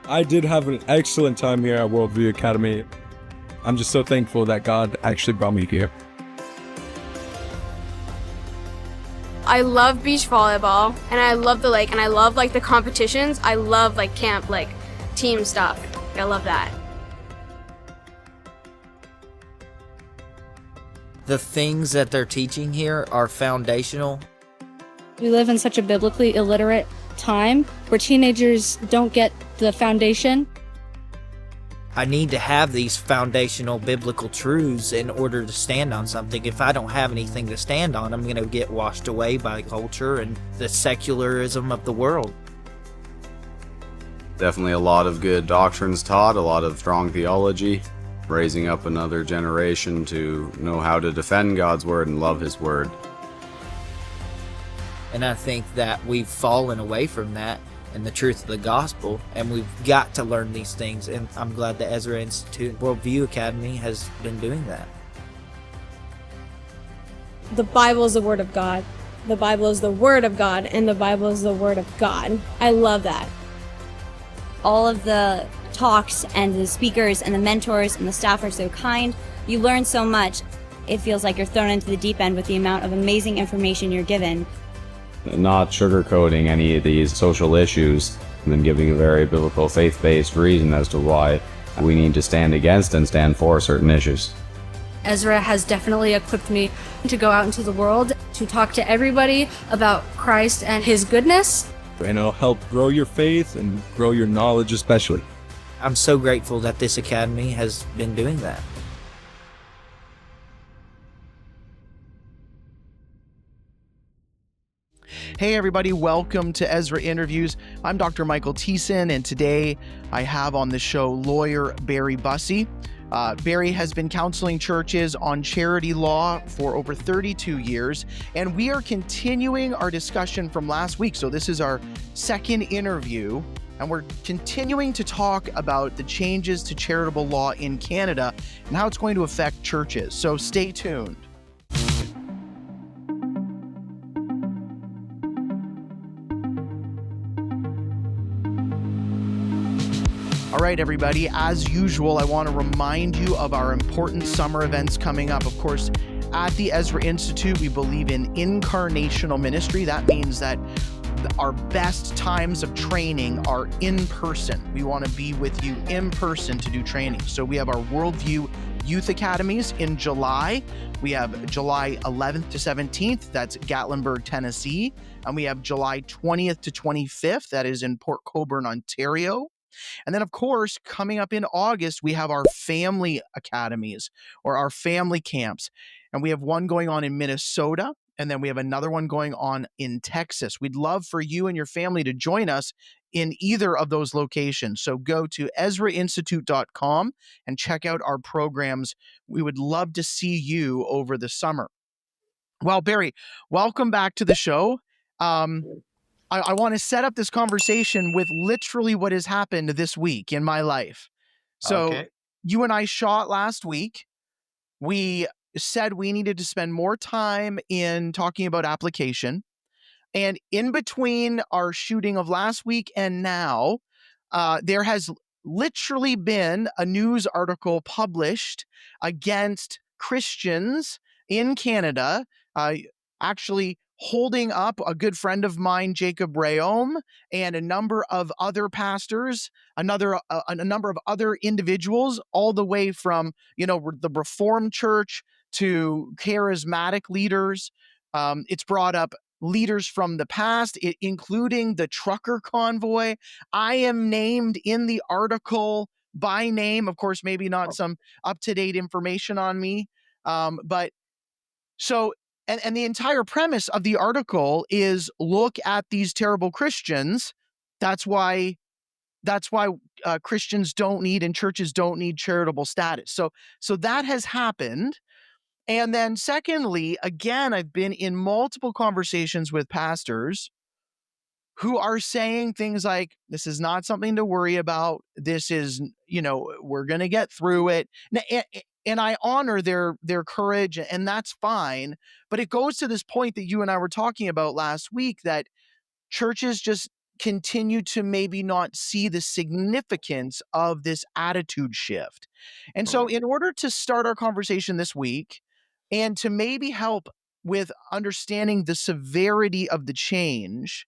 I did have an excellent time here at Worldview Academy. I'm just so thankful that God actually brought me here. I love beach volleyball, and I love the lake, and I love like the competitions. I love like camp, like team stuff. I love that. The things that they're teaching here are foundational. We live in such a biblically illiterate time where teenagers don't get the foundation. I need to have these foundational biblical truths in order to stand on something. If I don't have anything to stand on, I'm going to get washed away by culture and the secularism of the world. Definitely a lot of good doctrines taught, a lot of strong theology, raising up another generation to know how to defend God's word and love his word. And I think that we've fallen away from that and the truth of the gospel, and we've got to learn these things. And I'm glad the Ezra Institute Worldview Academy has been doing that. The Bible is the Word of God. The Bible is the Word of God, and the Bible is the Word of God. I love that. All of the talks and the speakers and the mentors and the staff are so kind. You learn so much. It feels like you're thrown into the deep end with the amount of amazing information you're given. Not sugarcoating any of these social issues, and then giving a very biblical, faith-based reason as to why we need to stand against and stand for certain issues. Ezra has definitely equipped me to go out into the world to talk to everybody about Christ and his goodness. And it'll help grow your faith and grow your knowledge especially. I'm so grateful that this academy has been doing that. Hey everybody, welcome to Ezra Interviews. I'm Dr. Michael Thiessen, and today I have on the show lawyer Barry Bussey. Barry has been counseling churches on charity law for over 32 years, and we are continuing our discussion from last week. So this is our second interview, and we're continuing to talk about the changes to charitable law in Canada and how it's going to affect churches. So stay tuned. All right, everybody, as usual, I want to remind you of our important summer events coming up. Of course, at the Ezra Institute, we believe in incarnational ministry. That means that our best times of training are in person. We want to be with you in person to do training. So we have our Worldview Youth Academies in July. We have July 11th to 17th. That's Gatlinburg, Tennessee. And we have July 20th to 25th. That is in Port Colborne, Ontario. And then, of course, coming up in August, we have our family academies or our family camps. And we have one going on in Minnesota, and then we have another one going on in Texas. We'd love for you and your family to join us in either of those locations. So go to EzraInstitute.com and check out our programs. We would love to see you over the summer. Well, Barry, welcome back to the show. I want to set up this conversation with literally what has happened this week in my life. So You and I shot last week. We said we needed to spend more time in talking about application. And in between our shooting of last week and now, there has literally been a news article published against Christians in Canada, actually holding up a good friend of mine, Jacob Rayom, and a number of other pastors, a number of other individuals, all the way from, the Reformed Church to charismatic leaders. It's brought up leaders from the past, including the trucker convoy. I am named in the article by name. Of course, maybe not some up-to-date information on me, but so. And the entire premise of the article is look at these terrible Christians. That's why Christians don't need and churches don't need charitable status. So that has happened. And then secondly, again, I've been in multiple conversations with pastors who are saying things like, this is not something to worry about. This is, we're going to get through it. And I honor their courage, and that's fine. But it goes to this point that you and I were talking about last week, that churches just continue to maybe not see the significance of this attitude shift. And so, in order to start our conversation this week and to maybe help with understanding the severity of the change,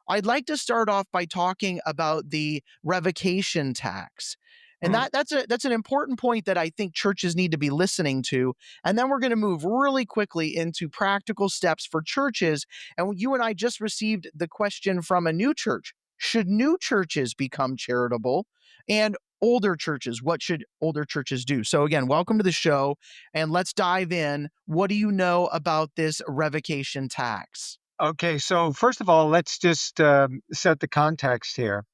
I'd like to start off by talking about the revocation tax. And that's an important point that I think churches need to be listening to. And then we're going to move really quickly into practical steps for churches. And you and I just received the question from a new church. Should new churches become charitable? And older churches, what should older churches do? So again, welcome to the show, and let's dive in. What do you know about this revocation tax? Okay, so first of all, let's just set the context here.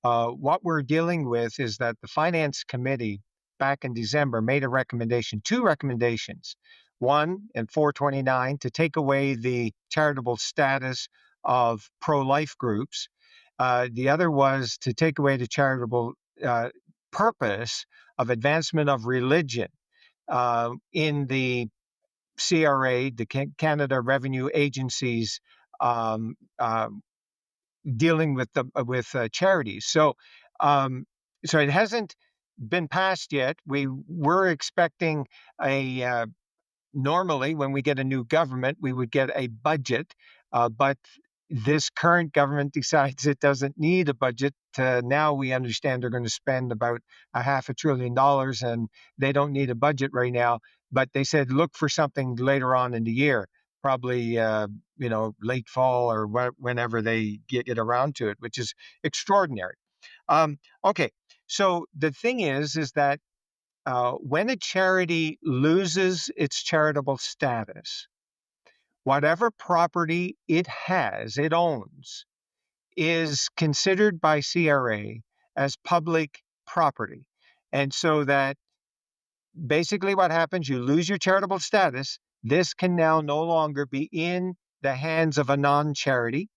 What we're dealing with is that the Finance Committee back in December made a recommendation, two recommendations. One, in 429, to take away the charitable status of pro-life groups. The other was to take away the charitable purpose of advancement of religion in the CRA, the Canada Revenue Agency's dealing with charities. So it hasn't been passed yet. We were expecting normally when we get a new government, we would get a budget, but this current government decides it doesn't need a budget. Now we understand they're going to spend about $500 billion, and they don't need a budget right now. But they said look for something later on in the year, probably late fall or whenever they get around to it, which is extraordinary. Okay, so the thing is that when a charity loses its charitable status, whatever property it owns, is considered by CRA as public property. And so that basically what happens, you lose your charitable status. This can now no longer be in the hands of a non-charity,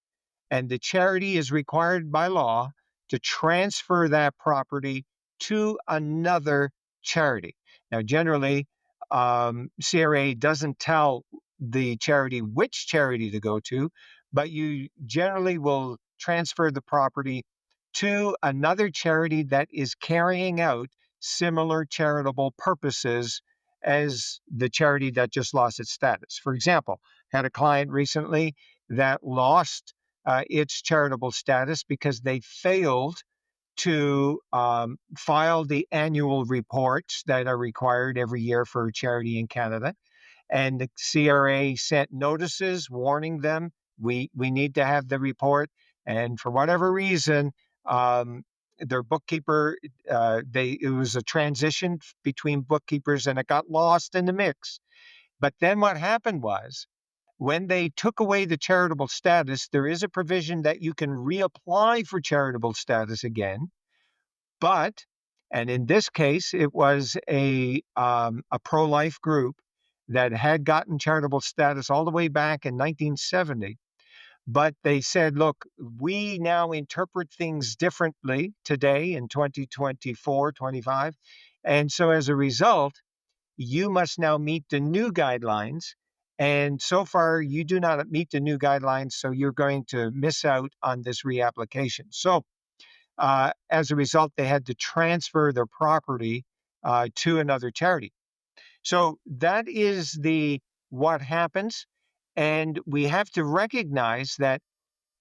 and the charity is required by law to transfer that property to another charity. Now, generally, CRA doesn't tell the charity which charity to go to, but you generally will transfer the property to another charity that is carrying out similar charitable purposes as the charity that just lost its status. For example, had a client recently that lost its charitable status because they failed to file the annual reports that are required every year for a charity in Canada. And the CRA sent notices warning them, we need to have the report. And for whatever reason, their bookkeeper, it was a transition between bookkeepers and it got lost in the mix. But then what happened was, when they took away the charitable status, there is a provision that you can reapply for charitable status again. But, and in this case, it was a pro-life group that had gotten charitable status all the way back in 1970. But they said, look, we now interpret things differently today in 2024, 25. And so as a result, you must now meet the new guidelines. And so far, you do not meet the new guidelines, so you're going to miss out on this reapplication. So as a result, they had to transfer their property to another charity. So that is what happens. And we have to recognize that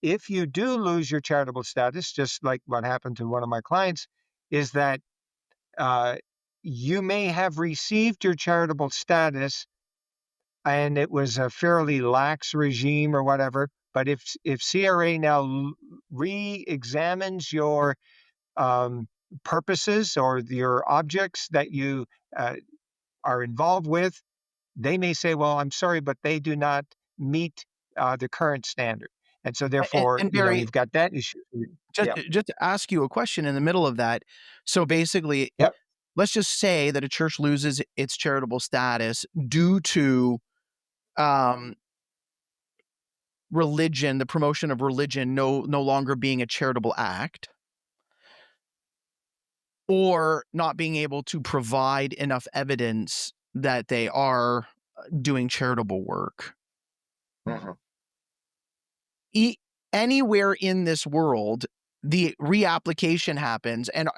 if you do lose your charitable status, just like what happened to one of my clients, is that you may have received your charitable status and it was a fairly lax regime or whatever. But if CRA now re-examines your purposes or your objects that you are involved with, they may say, well, I'm sorry, but they do not meet the current standard. And so therefore, and Barry, you've got that issue. Just to ask you a question in the middle of that. So basically, Yep. Let's just say that a church loses its charitable status due to religion, the promotion of religion no longer being a charitable act, or not being able to provide enough evidence that they are doing charitable work. Mm-hmm. anywhere in this world, the reapplication happens, and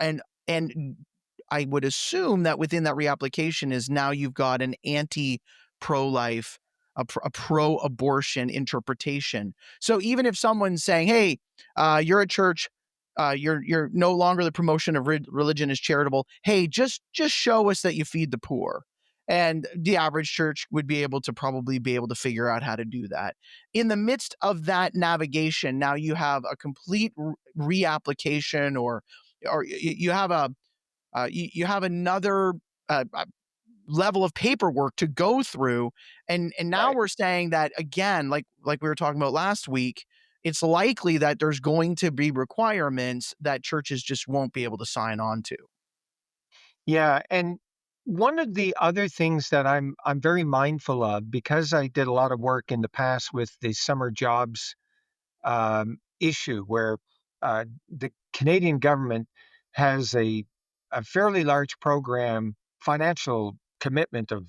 I would assume that within that reapplication is now you've got an anti-pro-life, a pro-abortion interpretation. So even if someone's saying, "Hey, you're a church, you're no longer the promotion of religion is charitable. Hey, just show us that you feed the poor." And the average church would be able to figure out how to do that. In the midst of that navigation, now you have a complete reapplication, or you have you have another level of paperwork to go through, and now Right. we're saying that again, like we were talking about last week, it's likely that there's going to be requirements that churches just won't be able to sign on to. Yeah, and one of the other things that I'm very mindful of, because I did a lot of work in the past with the summer jobs issue, where the Canadian government has a fairly large program, financial commitment of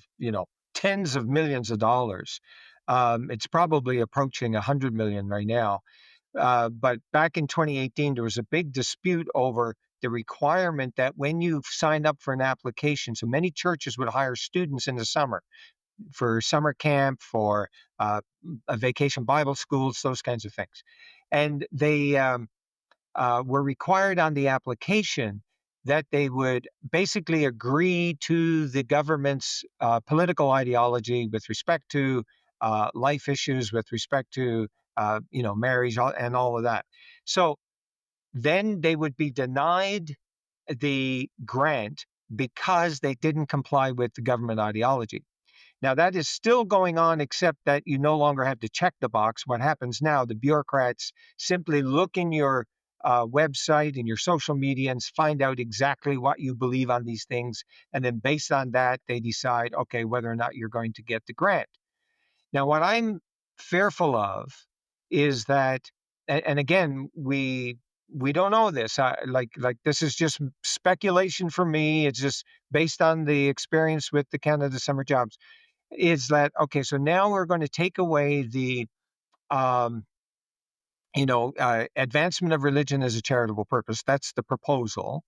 tens of millions of dollars. It's probably approaching 100 million right now. But back in 2018, there was a big dispute over the requirement that when you signed up for an application, so many churches would hire students in the summer for summer camp, for a vacation Bible schools, those kinds of things. And they were required on the application that they would basically agree to the government's political ideology with respect to life issues, with respect to marriage and all of that. So then they would be denied the grant because they didn't comply with the government ideology. Now, that is still going on, except that you no longer have to check the box. What happens now, the bureaucrats simply look in your website and your social media and find out exactly what you believe on these things. And then based on that, they decide, okay, whether or not you're going to get the grant. Now, what I'm fearful of is that, and again, we don't know this. Like this is just speculation for me. It's just based on the experience with the Canada Summer Jobs. Is that okay? So now we're going to take away the um, advancement of religion as a charitable purpose. That's the proposal.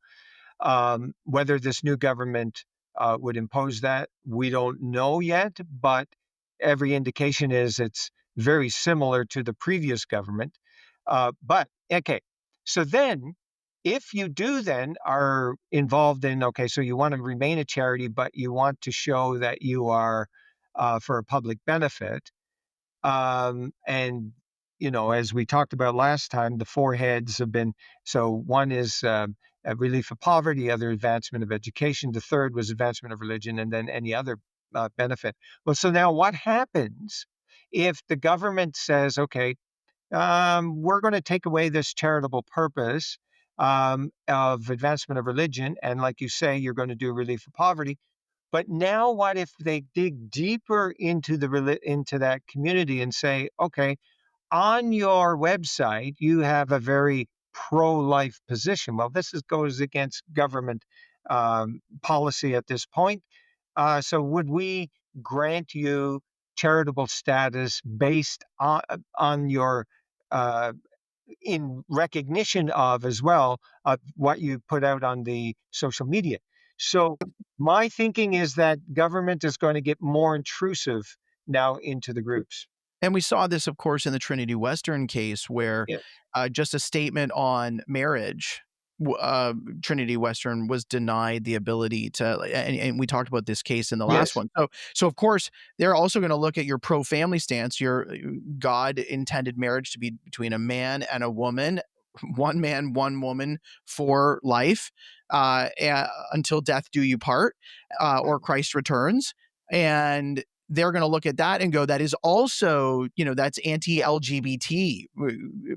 Whether this new government would impose that, we don't know yet, but every indication is it's very similar to the previous government. But okay, so then if you do then are involved in, okay, so you want to remain a charity, but you want to show that you are for a public benefit, and as we talked about last time, the four heads have been, so one is relief of poverty, the other advancement of education, the third was advancement of religion, and then any other benefit. Well, so now what happens if the government says, okay, we're going to take away this charitable purpose of advancement of religion, and like you say, you're going to do relief of poverty. But now, what if they dig deeper into into that community and say, okay, on your website you have a very pro-life position. Well, goes against government policy at this point. So, would we grant you charitable status based on your uh, in recognition of as well of what you put out on the social media? So my thinking is that government is going to get more intrusive now into the groups. And we saw this, of course, in the Trinity Western case, where Yeah. just a statement on marriage, Trinity Western was denied the ability to, and we talked about this case in the last Yes. one. So of course, they're also going to look at your pro-family stance. Your God intended marriage to be between a man and a woman, one man, one woman for life, until death do you part, or Christ returns. And they're going to look at that and go, that is also, that's anti-LGBT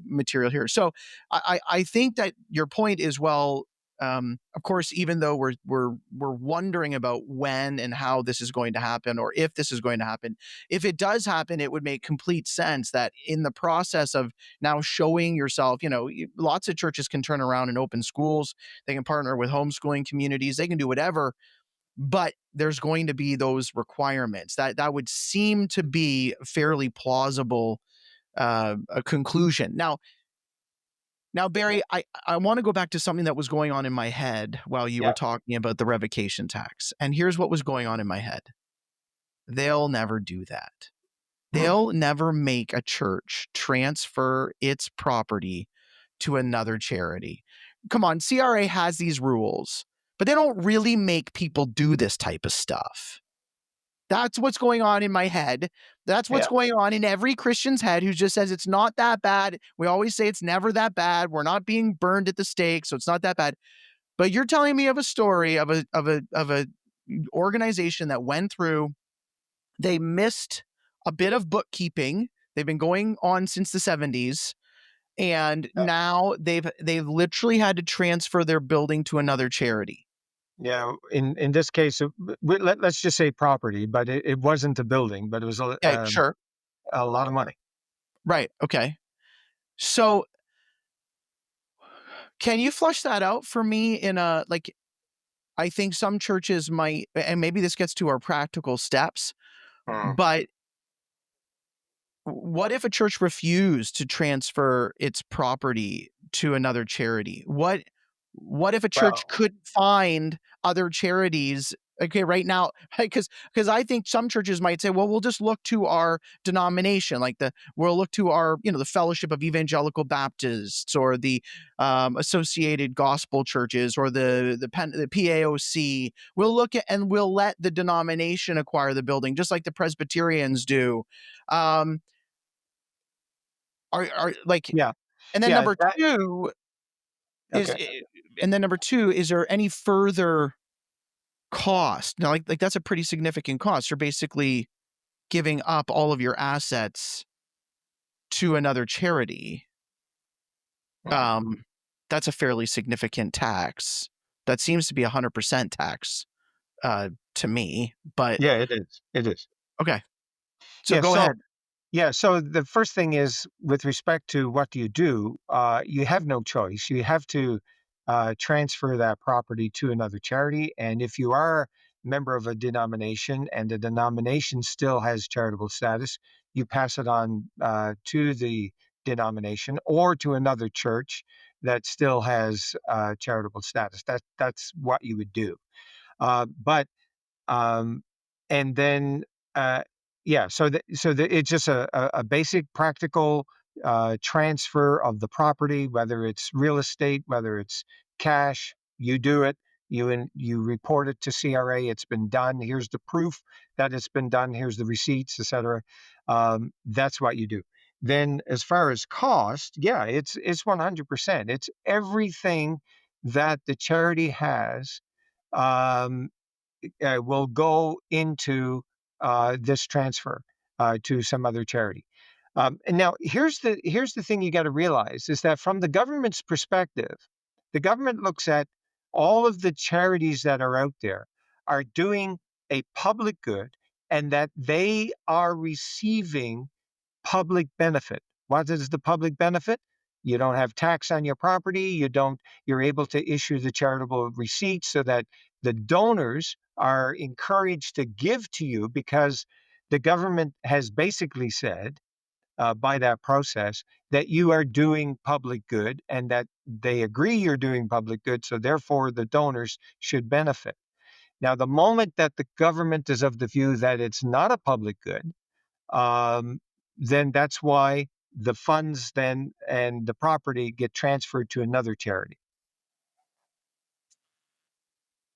material here. So I think that your point is well. Of course, even though we're wondering about when and how this is going to happen, or if this is going to happen, if it does happen, it would make complete sense that in the process of now showing yourself, lots of churches can turn around and open schools, they can partner with homeschooling communities, they can do whatever, but there's going to be those requirements that would seem to be fairly plausible a conclusion. Now, Barry, I want to go back to something that was going on in my head while you were talking about the revocation tax. And here's what was going on in my head. They'll never do that. They'll never make a church transfer its property to another charity. Come on, CRA has these rules, but they don't really make people do this type of stuff. That's what's going on in my head. That's what's going on in every Christian's head who just says it's not that bad. We always say it's never that bad. We're not being burned at the stake, so it's not that bad. But you're telling me of a story of a organization that went through. They missed a bit of bookkeeping. They've been going on since the 70s, and now they've literally had to transfer their building to another charity. Yeah, in this case, let's just say property, but it wasn't a building, but it was Sure. a lot of money. Right. Okay. So can you flush that out for me in a, like, I think some churches might, and maybe this gets to our practical steps, but what if a church refused to transfer its property to another charity? What if a church could find other charities? Okay, right now, because I think some churches might say, well, we'll just look to our denomination, like we'll look to our, the Fellowship of Evangelical Baptists, or the Associated Gospel Churches, or the PAOC. We'll look at, and we'll let the denomination acquire the building, just like the Presbyterians do. And then number two is, is there any further cost? Now, like that's a pretty significant cost. You're basically giving up all of your assets to another charity. That's a fairly significant tax. That seems to be 100% tax to me. But yeah, it is. It is. Okay. So go ahead. Yeah. So the first thing is, with respect to what do, you have no choice. You have to transfer that property to another charity. And if you are a member of a denomination and the denomination still has charitable status, you pass it on to the denomination or to another church that still has charitable status. That's what you would do. And then so it's just a basic practical transfer of the property, whether it's real estate, whether it's cash. You do it. You report it to CRA. It's been done. Here's the proof that it's been done. Here's the receipts, etc. That's what you do. Then, as far as cost, it's 100%. It's everything that the charity has will go into this transfer to some other charity. And now here's the thing you got to realize is that from the government's perspective, the government looks at all of the charities that are out there are doing a public good and that they are receiving public benefit. What is the public benefit? You don't have tax on your property. You're able to issue the charitable receipts so that the donors are encouraged to give to you, because the government has basically said by that process that you are doing public good and that they agree you're doing public good. So therefore the donors should benefit. Now, the moment that the government is of the view that it's not a public good, then that's why the funds then and the property get transferred to another charity.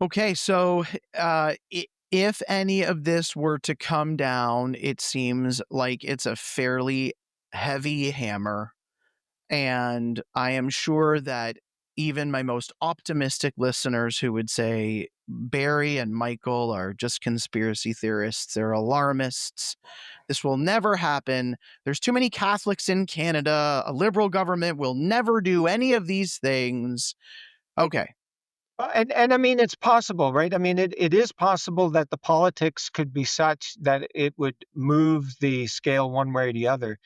Okay, so if any of this were to come down, it seems like it's a fairly heavy hammer. And I am sure that even my most optimistic listeners who would say Barry and Michael are just conspiracy theorists, they're alarmists, this will never happen, there's too many Catholics in Canada, a liberal government will never do any of these things. Okay. And I mean, it's possible, right? I mean, it is possible that the politics could be such that it would move the scale one way or the other.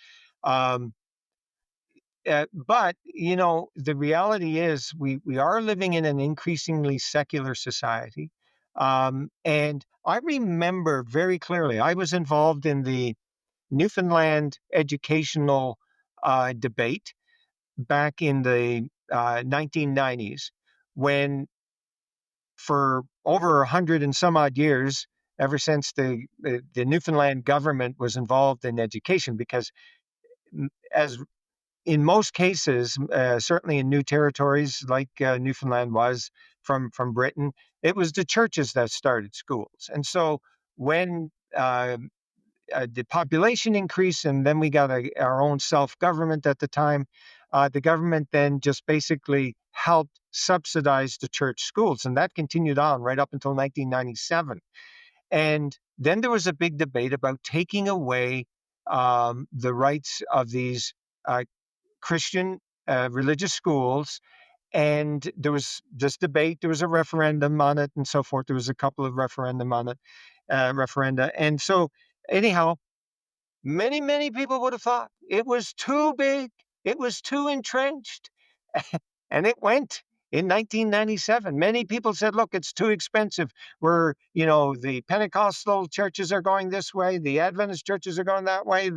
But, the reality is we are living in an increasingly secular society. And I remember very clearly, I was involved in the Newfoundland educational debate back in the 1990s, when for over 100 and some odd years, ever since the Newfoundland government was involved in education, because as in most cases, certainly in new territories like Newfoundland was from Britain, it was the churches that started schools. And so when the population increased, and then we got our own self-government at the time, the government then just basically helped subsidize the church schools. And that continued on right up until 1997. And then there was a big debate about taking away the rights of these Christian religious schools. And there was this debate, there was a referendum on it and so forth. There was a couple of referenda. And so anyhow, many people would have thought it was too big, it was too entrenched, and it went in 1997. Many people said, look, it's too expensive. The Pentecostal churches are going this way, the Adventist churches are going that way,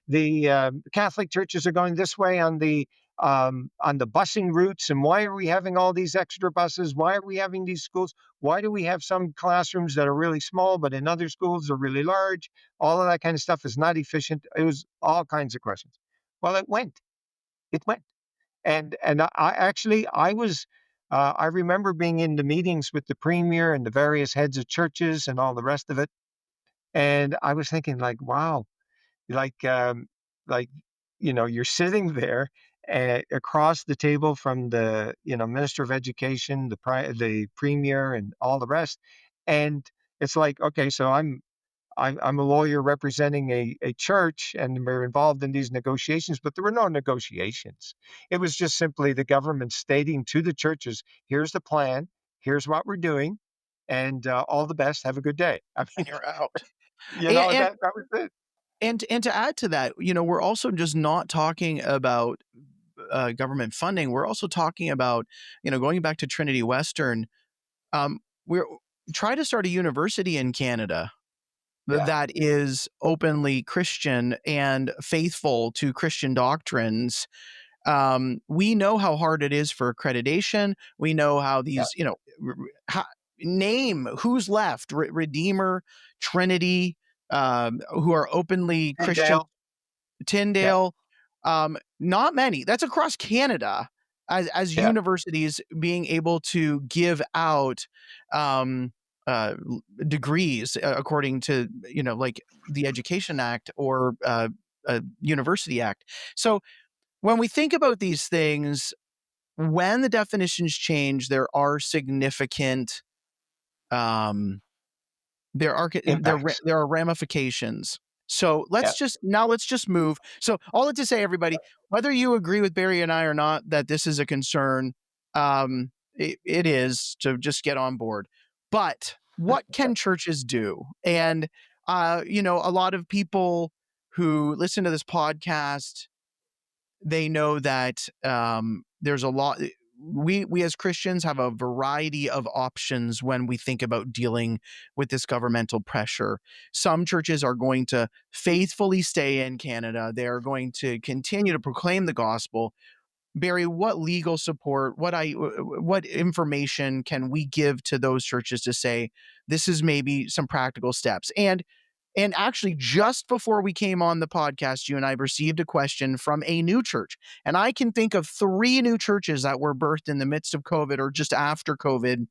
the Catholic churches are going this way on the busing routes. And why are we having all these extra buses? Why are we having these schools? Why do we have some classrooms that are really small, but in other schools are really large? All of that kind of stuff is not efficient. It was all kinds of questions. Well, it went. And I remember being in the meetings with the premier and the various heads of churches and all the rest of it. And I was thinking, like, wow, like, you're sitting there across the table from the, Minister of Education, the premier, and all the rest. And it's like, okay, so I'm a lawyer representing a church, and we're involved in these negotiations, but there were no negotiations. It was just simply the government stating to the churches, here's the plan, here's what we're doing, and all the best, have a good day. I mean, And you're out. that was it. And to add to that, we're also just not talking about government funding. We're also talking about, going back to Trinity Western, we're try to start a university in Canada that is openly Christian and faithful to Christian doctrines. We know how hard it is for accreditation. We know how these, name who's left, Redeemer, Trinity, who are openly Christian, Tyndale, not many. That's across Canada as universities being able to give out degrees according to, like the Education Act or University Act. So when we think about these things, when the definitions change, there are significant there are ramifications. So let's just move. So all that to say, everybody, whether you agree with Barry and I or not that this is a concern, it is, to just get on board. But what can churches do? And a lot of people who listen to this podcast, they know that there's a lot. We as Christians have a variety of options when we think about dealing with this governmental pressure. Some churches are going to faithfully stay in Canada. They are going to continue to proclaim the gospel. Barry, what legal support, what information can we give to those churches to say this is maybe some practical steps? And actually, just before we came on the podcast, you and I received a question from a new church. And I can think of 3 new churches that were birthed in the midst of COVID or just after COVID,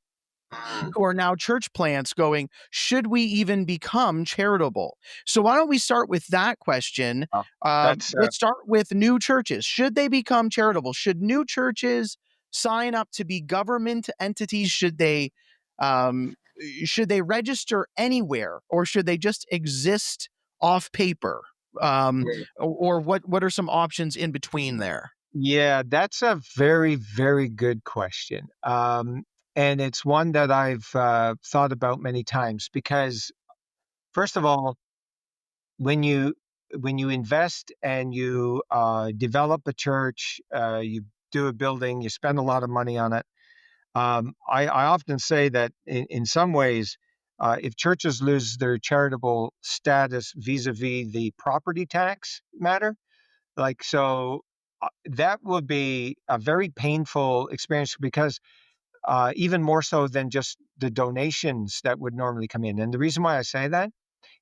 who are now church plants going, should we even become charitable? So why don't we start with that question? Let's start with new churches. Should they become charitable? Should new churches sign up to be government entities? Should they register anywhere, or should they just exist off paper? Or what are some options in between there? Yeah, that's a very, very good question. And it's one that I've thought about many times, because first of all, when you invest and you develop a church, you do a building, you spend a lot of money on it. I often say that in some ways, if churches lose their charitable status vis-a-vis the property tax matter, like, so that would be a very painful experience because even more so than just the donations that would normally come in. And the reason why I say that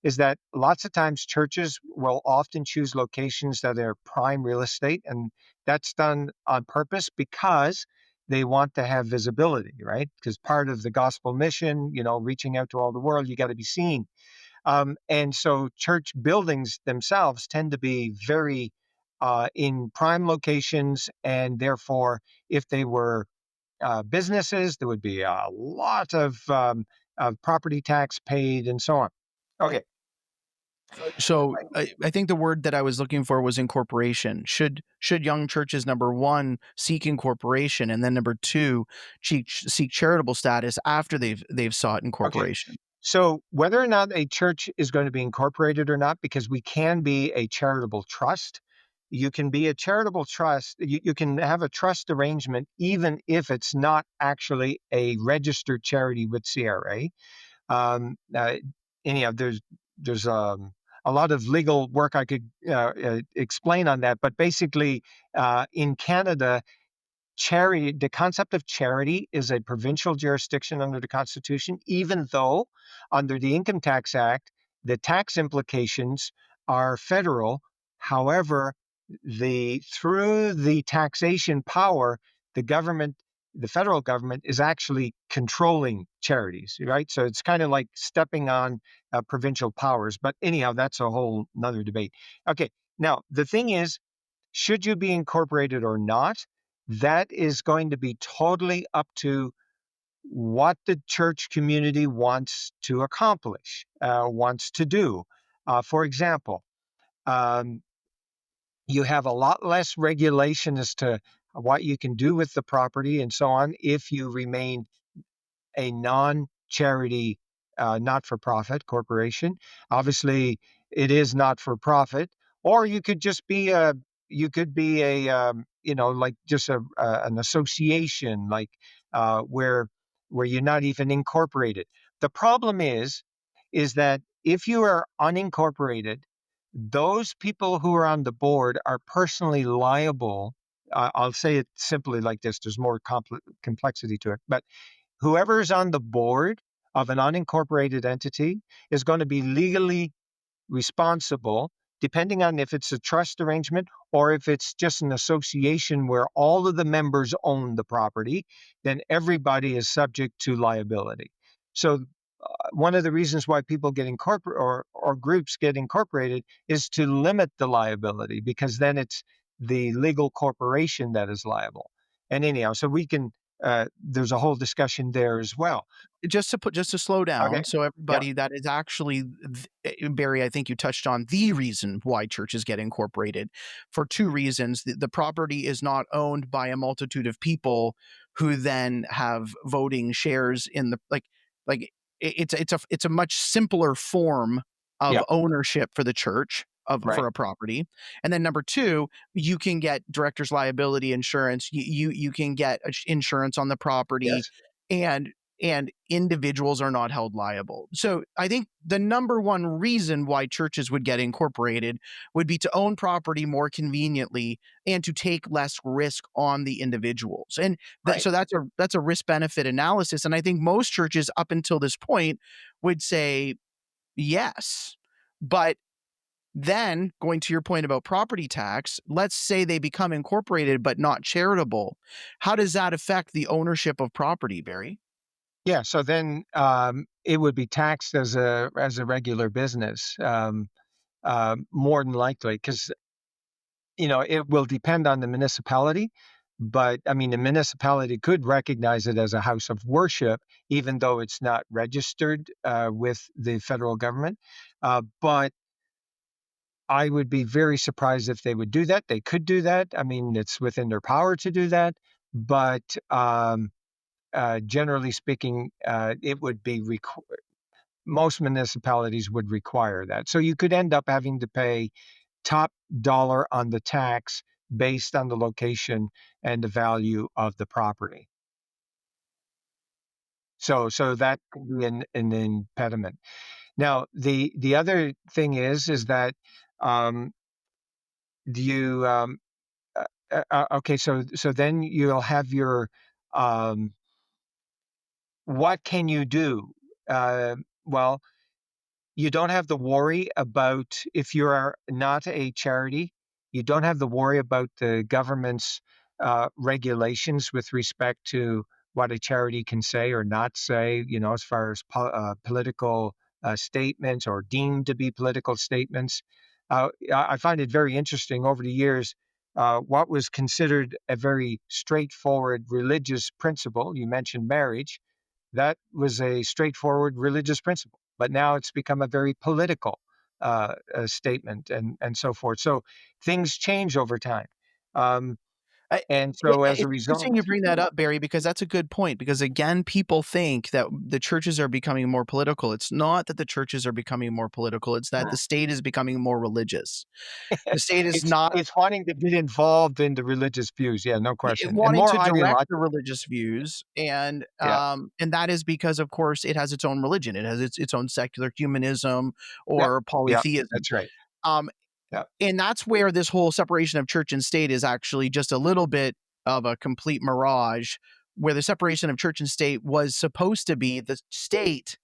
is that lots of times churches will often choose locations that are prime real estate, and that's done on purpose because they want to have visibility, right? Because part of the gospel mission, reaching out to all the world, you got to be seen. And so church buildings themselves tend to be very in prime locations, and therefore, if they were businesses, there would be a lot of property tax paid and so on. Okay. So I think the word that I was looking for was incorporation. Should young churches, number one, seek incorporation, and then number two, seek charitable status after they've sought incorporation? Okay. So whether or not a church is going to be incorporated or not, because we can be a charitable trust, you can be a charitable trust. You can have a trust arrangement even if it's not actually a registered charity with CRA. Anyhow, there's a lot of legal work I could explain on that, but basically, in Canada, the concept of charity is a provincial jurisdiction under the Constitution, even though under the Income Tax Act, the tax implications are federal. However, through the taxation power, the federal government is actually controlling charities, right? So it's kind of like stepping on provincial powers. But anyhow, that's a whole nother debate. Okay, now the thing is, should you be incorporated or not? That is going to be totally up to what the church community wants to accomplish, wants to do. For example, um, you have a lot less regulation as to what you can do with the property and so on if you remain a non-charity, not-for-profit corporation. Obviously, it is not-for-profit, or you could just be like just an association, like where you're not even incorporated. The problem is that if you are unincorporated, those people who are on the board are personally liable. I'll say it simply like this. There's more complexity to it, but whoever is on the board of an unincorporated entity is going to be legally responsible, depending on if it's a trust arrangement or if it's just an association where all of the members own the property, then everybody is subject to liability. So one of the reasons why people get incorporated or groups get incorporated is to limit the liability, because then it's the legal corporation that is liable. And anyhow, so we can there's a whole discussion there as well. Just to slow down, Okay. so everybody, that is actually, Barry, I think you touched on the reason why churches get incorporated, for two reasons. The property is not owned by a multitude of people who then have voting shares in the like it's a much simpler form of Yeah. ownership for the church Right. for a property. And then number two, you can get director's liability insurance. You can get insurance on the property. Yes. and individuals are not held liable. So I think the number one reason why churches would get incorporated would be to own property more conveniently and to take less risk on the individuals. And Right. so that's a risk benefit analysis. And I think most churches up until this point would say yes. But then, going to your point about property tax, let's say they become incorporated but not charitable. How does that affect the ownership of property, Barry? Yeah, so then it would be taxed as a regular business, more than likely, because it will depend on the municipality. But I mean, the municipality could recognize it as a house of worship, even though it's not registered with the federal government. But I would be very surprised if they would do that. They could do that. I mean, it's within their power to do that. But generally speaking, it would be most municipalities would require that. So you could end up having to pay top dollar on the tax based on the location and the value of the property. So that could be an impediment. Now, the other thing is that you Okay, so then you'll have your what can you do? Well, you don't have the worry about if you are not a charity, you don't have the worry about the government's regulations with respect to what a charity can say or not say, as far as political statements or deemed to be political statements. I find it very interesting over the years. What was considered a very straightforward religious principle, you mentioned marriage, that was a straightforward religious principle, but now it's become a very political statement and so forth. So things change over time. Um, I, and yeah, so as a it's result, interesting you bring that up, Barry, because that's a good point. Because again, people think that the churches are becoming more political. It's not that the churches are becoming more political. It's that the state is becoming more religious. The state is not it's wanting to get involved in the religious views. Yeah, no question. And wanting more to direct the ideological. religious views, Yeah, and that is because, of course, it has its own religion. It has its own secular humanism yeah, or yeah, polytheism. that's right. Um, Yeah, and that's where this whole separation of church and state is actually just a little bit of a complete mirage, where the separation of church and state was supposed to be the state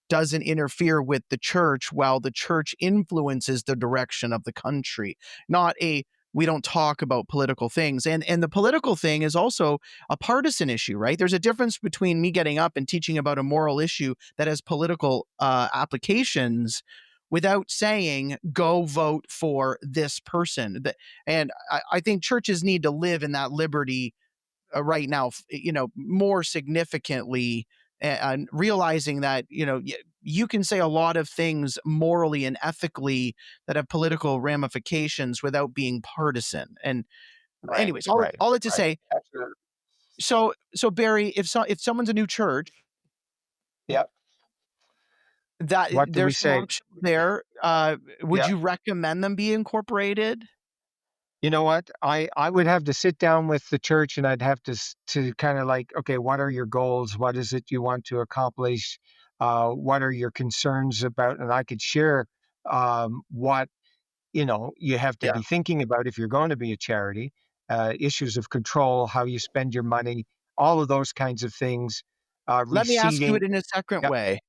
doesn't interfere with the church while the church influences the direction of the country, not a we don't talk about political things. And the political thing is also a partisan issue, right? There's a difference between me getting up and teaching about a moral issue that has political applications without saying go vote for this person. And I think churches need to live in that liberty right now, more significantly, and realizing that, you can say a lot of things morally and ethically that have political ramifications without being partisan. And right, anyways, right, all that to right. say, Absolutely. so Barry, if someone's a new church, Yeah. that What do we there's some say? options there, would Yeah. you recommend them be incorporated? You know what? I would have to sit down with the church and I'd have to kind of like, okay, what are your goals? What is it you want to accomplish? What are your concerns about? And I could share what you have to Yeah. be thinking about if you're going to be a charity, issues of control, how you spend your money, all of those kinds of things. Let me ask you Receiving. it in a second Yeah, way.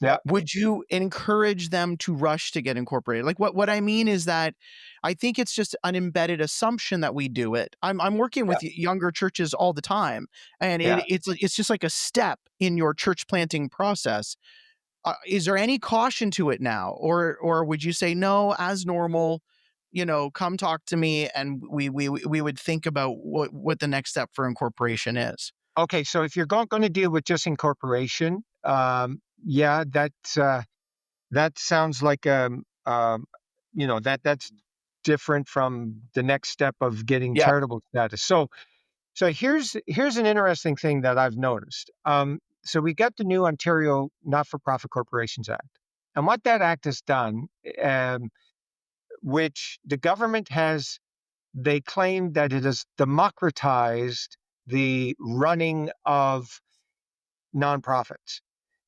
yeah, Would you encourage them to rush to get incorporated? Like what I mean is that I think it's just an embedded assumption that we do it. I'm working yeah, with younger churches all the time, and yeah. it's just like a step in your church planting process. Is there any caution to it now, or would you say no, as normal? Come talk to me, and we would think about what the next step for incorporation is. Okay, so if you're going to deal with just incorporation, yeah, that sounds like that's different from the next step of getting Yeah. charitable status. So here's an interesting thing that I've noticed. So we got the new Ontario Not-for-Profit Corporations Act, and what that act has done, which the government has, they claim that it has democratized the running of nonprofits.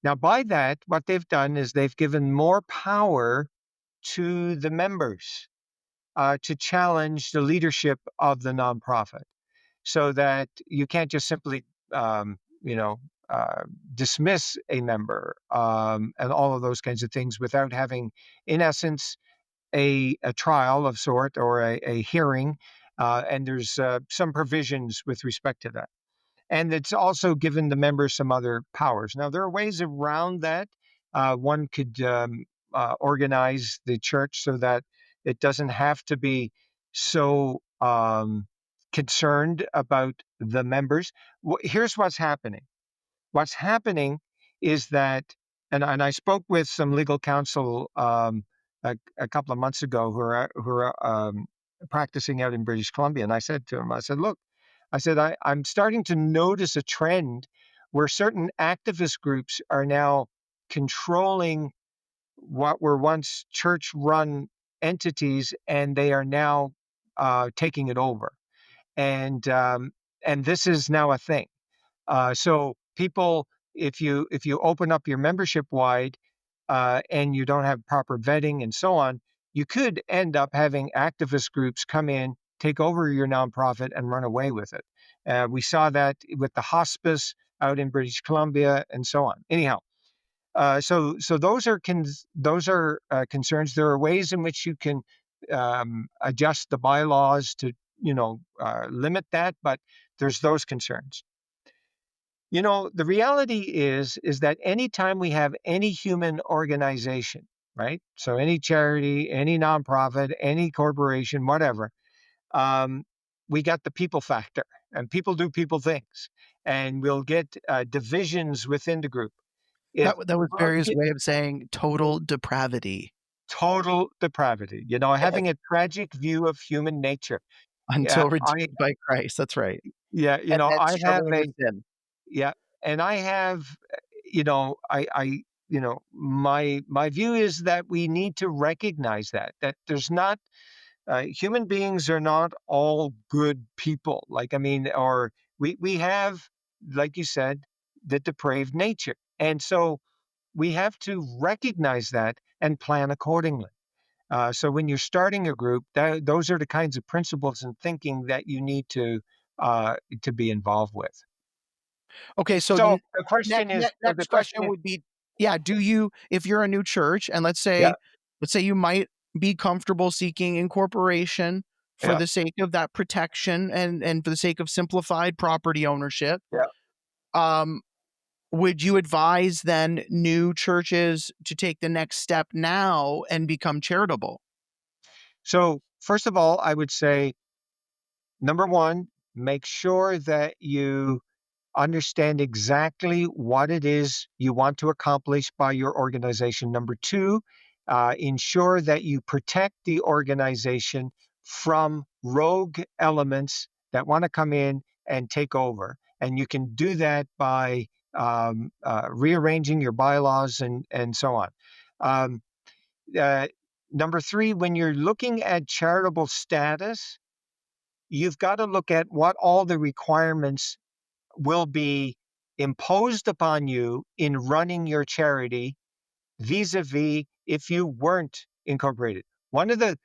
Now, by that, what they've done is they've given more power to the members to challenge the leadership of the nonprofit, so that you can't just simply, um, you know, dismiss a member and all of those kinds of things without having, in essence, a trial of sort or a hearing. And there's some provisions with respect to that. And it's also given the members some other powers. Now, there are ways around that. One could organize the church so that it doesn't have to be so concerned about the members. Here's what's happening. What's happening is that, and I spoke with some legal counsel a couple of months ago who are practicing out in British Columbia, and I said to him, I said, look, I'm starting to notice a trend where certain activist groups are now controlling what were once church-run entities, and they are now taking it over. And this is now a thing. So people, if you open up your membership wide and you don't have proper vetting and so on, you could end up having activist groups come in, take over your nonprofit and run away with it. We saw that with the hospice out in British Columbia and so on. Anyhow, so those are concerns. There are ways in which you can adjust the bylaws to limit that, but there's those concerns. The reality is that anytime we have any human organization, right? So any charity, any nonprofit, any corporation, whatever, we got the people factor, and people do people things, and we'll get divisions within the group. That was Barry's way of saying total depravity. Total depravity. Having a tragic view of human nature. Until redeemed by Christ. That's right. Yeah, And I have sin. Yeah, and I have, my view is that we need to recognize that there's not, human beings are not all good people. Or we have, like you said, the depraved nature. And so we have to recognize that and plan accordingly. So when you're starting a group, those are the kinds of principles and thinking that you need to be involved with. Okay, so the question next question would be, do you, if you're a new church, and let's say you might be comfortable seeking incorporation for the sake of that protection and for the sake of simplified property ownership. Would you advise then new churches to take the next step now and become charitable? So first of all, I would say, number one, make sure that you understand exactly what it is you want to accomplish by your organization. Number two, ensure that you protect the organization from rogue elements that want to come in and take over. And you can do that by rearranging your bylaws and so on. Number three, when you're looking at charitable status, you've got to look at what all the requirements will be imposed upon you in running your charity vis-a-vis if you weren't incorporated. One of the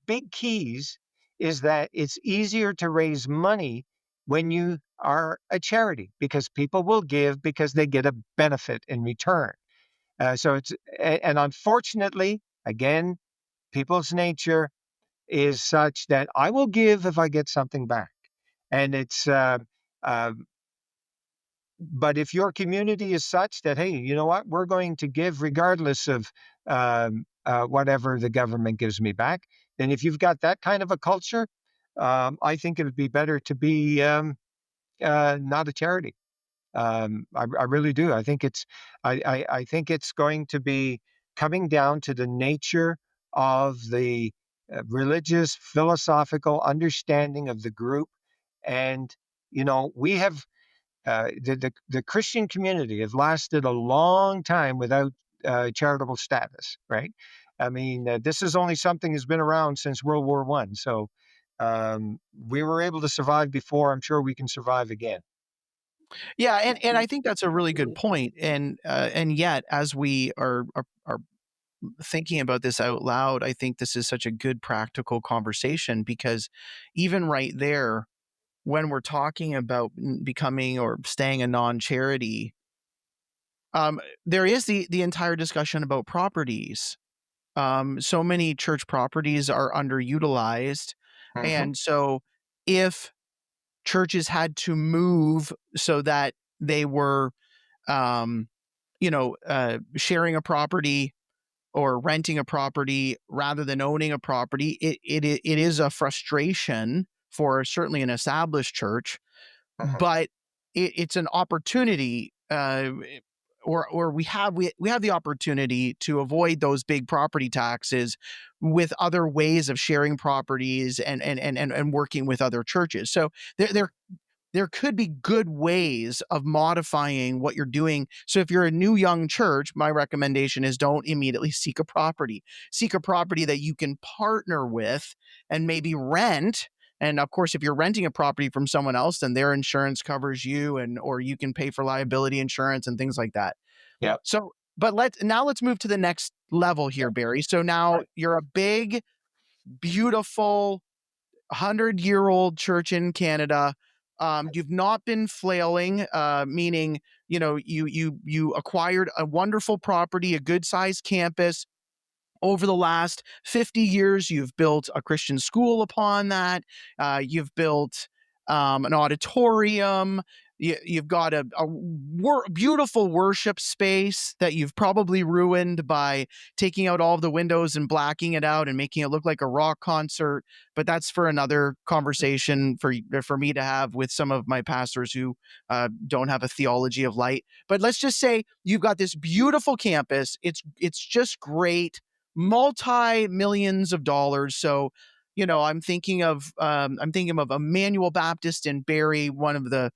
big keys is that it's easier to raise money when you are a charity, because people will give because they get a benefit in return. And unfortunately, again, people's nature is such that I will give if I get something back. And but if your community is such that, hey, you know what, we're going to give regardless of whatever the government gives me back, then if you've got that kind of a culture, I think it would be better to be not a charity. I really do. I think I think it's going to be coming down to the nature of the religious, philosophical understanding of the group. And, we have the Christian community has lasted a long time without charitable status, right? I mean, this is only something that's been around since World War I. So we were able to survive before. I'm sure we can survive again. Yeah, and I think that's a really good point. And yet, as we are thinking about this out loud, I think this is such a good practical conversation, because even right there, when we're talking about becoming or staying a non-charity, there is the entire discussion about properties. So many church properties are underutilized, and so if churches had to move so that they were, sharing a property or renting a property rather than owning a property, it is a frustration for certainly an established church, but it's an opportunity, or we have the opportunity to avoid those big property taxes with other ways of sharing properties and working with other churches. So there could be good ways of modifying what you're doing. So if you're a new young church, my recommendation is don't immediately seek a property. Seek a property that you can partner with and maybe rent. And of course, if you're renting a property from someone else, then their insurance covers you, or you can pay for liability insurance and things like that. Yeah. So, but let's move to the next level here, Barry. So now you're a big, beautiful, 100-year-old church in Canada. You've not been flailing, meaning, you acquired a wonderful property, a good-sized campus. Over the last 50 years, you've built a Christian school upon that. You've built an auditorium. You've got a beautiful worship space that you've probably ruined by taking out all of the windows and blacking it out and making it look like a rock concert. But that's for another conversation for me to have with some of my pastors who don't have a theology of light. But let's just say you've got this beautiful campus. It's just great, multi-millions of dollars. So, I'm thinking of Emmanuel Baptist in Barry, one of the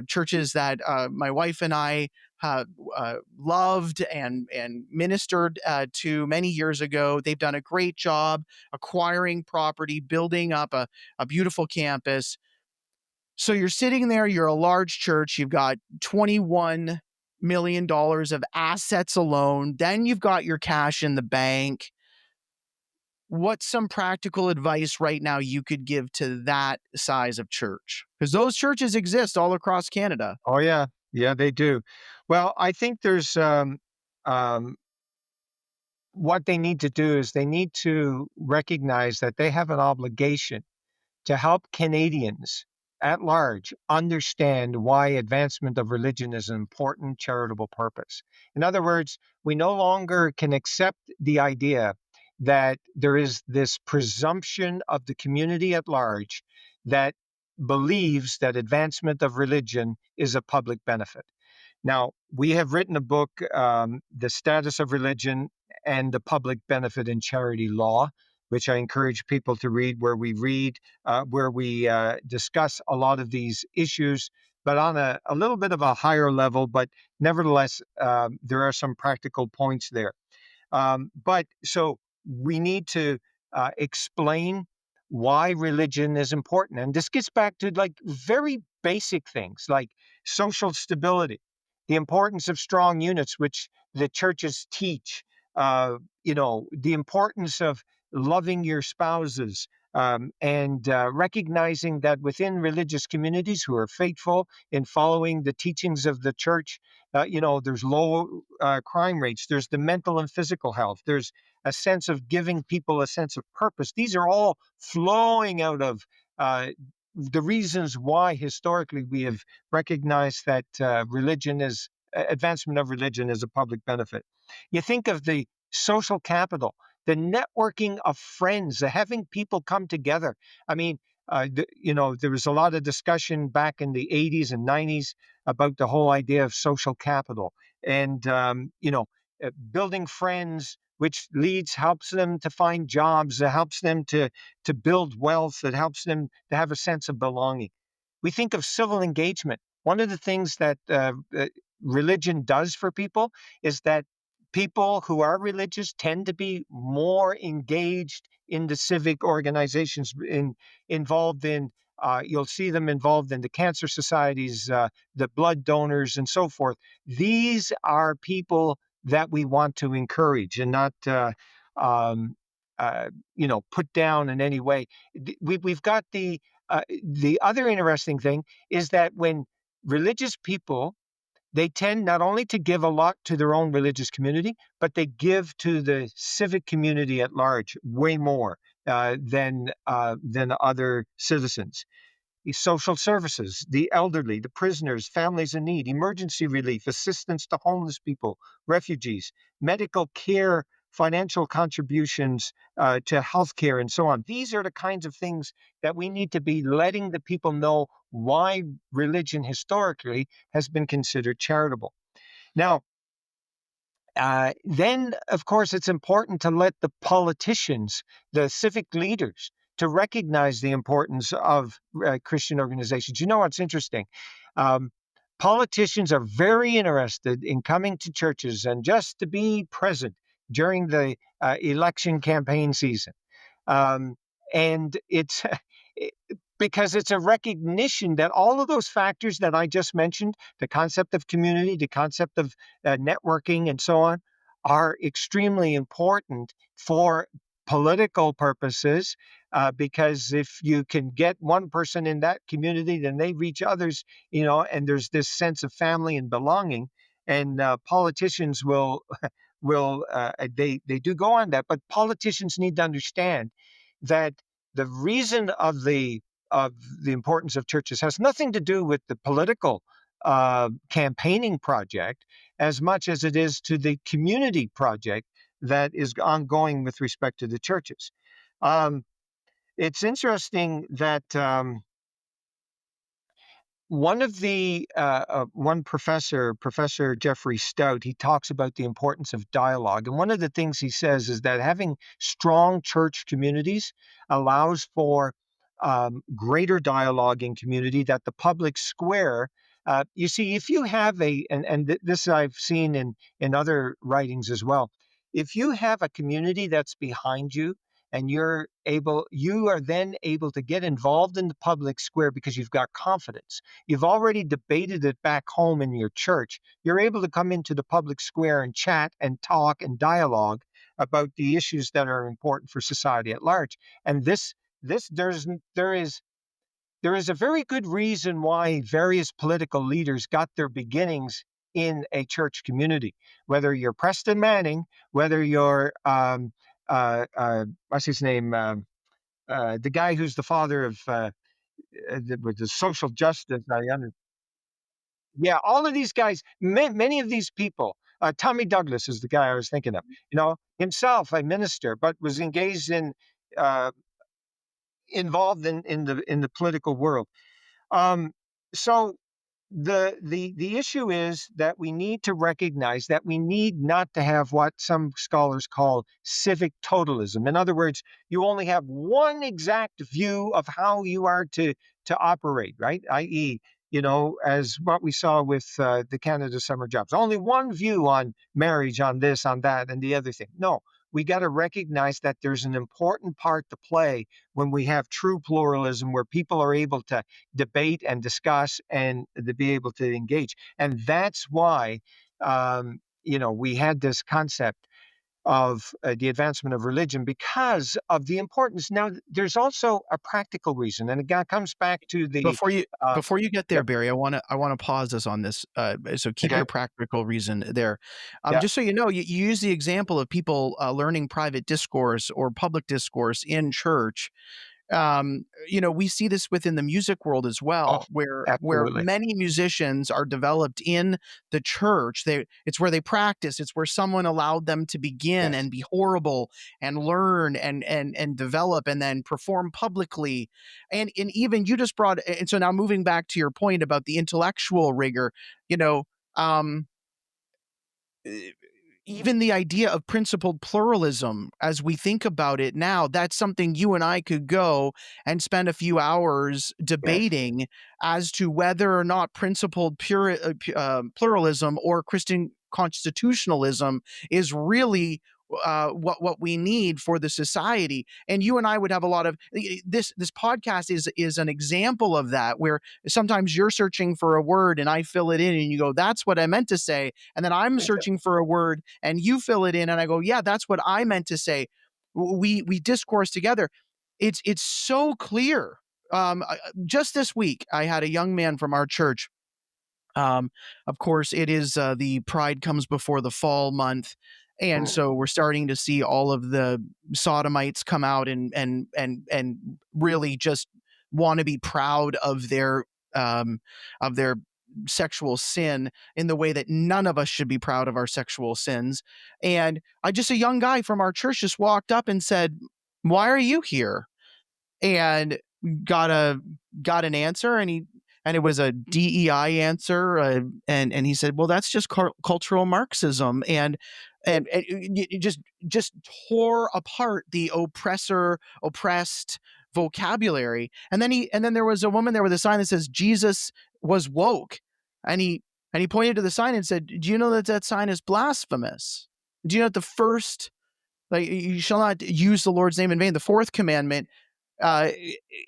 churches that my wife and I loved and ministered to many years ago. They've done a great job acquiring property, building up a beautiful campus. So you're sitting there, you're a large church, you've got $21 million of assets alone, then you've got your cash in the bank. What's some practical advice right now you could give to that size of church? Because those churches exist all across Canada. Oh yeah, yeah, they do. Well, I think there's what they need to do is they need to recognize that they have an obligation to help Canadians at large understand why advancement of religion is an important charitable purpose. In other words, we no longer can accept the idea that there is this presumption of the community at large that believes that advancement of religion is a public benefit. Now, we have written a book, The Status of Religion and the Public Benefit in Charity Law, which I encourage people to read, where we discuss a lot of these issues, but on a little bit of a higher level. But nevertheless, there are some practical points there. But so we need to explain why religion is important. And this gets back to like very basic things like social stability, the importance of strong units, which the churches teach, the importance of loving your spouses, and recognizing that within religious communities who are faithful in following the teachings of the church, there's low crime rates, there's the mental and physical health, there's a sense of giving people a sense of purpose. These are all flowing out of the reasons why historically we have recognized that advancement of religion is a public benefit. You think of the social capital, the networking of friends, the having people come together. I mean, there was a lot of discussion back in the 80s and 90s about the whole idea of social capital and, building friends, which helps them to find jobs, that helps them to build wealth, that helps them to have a sense of belonging. We think of civil engagement. One of the things that religion does for people is that people who are religious tend to be more engaged in the civic organizations, involved in, you'll see them involved in the cancer societies, the blood donors, and so forth. These are people that we want to encourage and not, put down in any way. We've got the other interesting thing is that when religious people, they tend not only to give a lot to their own religious community, but they give to the civic community at large way more than other citizens. The social services, the elderly, the prisoners, families in need, emergency relief, assistance to homeless people, refugees, medical care, financial contributions to healthcare, and so on. These are the kinds of things that we need to be letting the people know why religion historically has been considered charitable. Now, then, of course, it's important to let the politicians, the civic leaders, to recognize the importance of Christian organizations. You know what's interesting? Politicians are very interested in coming to churches and just to be present during the election campaign season. And it's because it's a recognition that all of those factors that I just mentioned, the concept of community, the concept of networking, and so on, are extremely important for political purposes, because if you can get one person in that community, then they reach others, and there's this sense of family and belonging. And politicians they do go on that, but politicians need to understand that the reason of the importance of churches has nothing to do with the political campaigning project as much as it is to the community project that is ongoing with respect to the churches. It's interesting that one professor, Professor Jeffrey Stout, he talks about the importance of dialogue. And one of the things he says is that having strong church communities allows for greater dialogue in community, that the public square, you see, if you have this I've seen in other writings as well, if you have a community that's behind you, and you are then able to get involved in the public square because you've got confidence. You've already debated it back home in your church. You're able to come into the public square and chat and talk and dialogue about the issues that are important for society at large. And there is a very good reason why various political leaders got their beginnings in a church community. Whether you're Preston Manning, whether you're what's his name, the guy who's the father of with the social justice. Yeah, all of these guys, many of these people. Tommy Douglas is the guy I was thinking of. Himself a minister, but was engaged uh, involved in the political world. So the issue is that we need to recognize that we need not to have what some scholars call civic totalism. In other words, you only have one exact view of how you are to operate, right? I.e., as what we saw with the Canada Summer Jobs, only one view on marriage, on this, on that, and the other thing. No, we got to recognize that there's an important part to play when we have true pluralism, where people are able to debate and discuss and to be able to engage. And that's why, we had this concept of the advancement of religion, because of the importance. Now, there's also a practical reason, and it comes back to the Before you get there, Barry, I want to pause us on this. So keep your practical reason there. Just so you know, you use the example of people learning private discourse or public discourse in church. We see this within the music world as well, where many musicians are developed in the church. It's where they practice. It's where someone allowed them to begin and be horrible and learn and develop and then perform publicly. And even you just brought, and so now moving back to your point about the intellectual rigor, even the idea of principled pluralism, as we think about it now, that's something you and I could go and spend a few hours debating as to whether or not principled pluralism or Christian constitutionalism is really what we need for the society. And you and I would have a lot of this podcast is an example of that, where sometimes you're searching for a word and I fill it in and you go, that's what I meant to say. And then I'm searching for a word and you fill it in and I go, yeah, that's what I meant to say. We discourse together. It's so clear. Just this week, I had a young man from our church. Of course, it is the Pride Comes Before the Fall month. And so we're starting to see all of the sodomites come out and really just want to be proud of their sexual sin in the way that none of us should be proud of our sexual sins. And a young guy from our church just walked up and said, "Why are you here?" And got an answer, and it was a DEI answer, and he said, "Well, that's just cultural Marxism," and it just tore apart the oppressed vocabulary. And then there was a woman there with a sign that says Jesus was woke, and he pointed to the sign and said, "Do you know that sign is blasphemous? Do you know that the first, like, you shall not use the Lord's name in vain, the fourth commandment,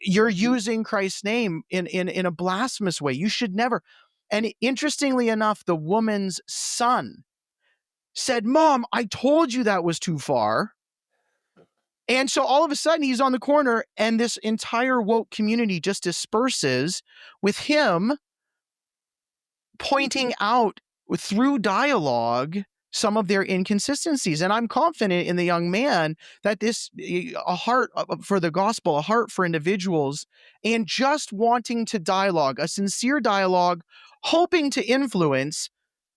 you're using Christ's name in a blasphemous way. You should never." And interestingly enough, the woman's son said, "Mom, I told you that was too far." And so all of a sudden he's on the corner and this entire woke community just disperses with him pointing out through dialogue some of their inconsistencies. And I'm confident in the young man that a heart for the gospel, a heart for individuals, and just wanting to dialogue, a sincere dialogue, hoping to influence,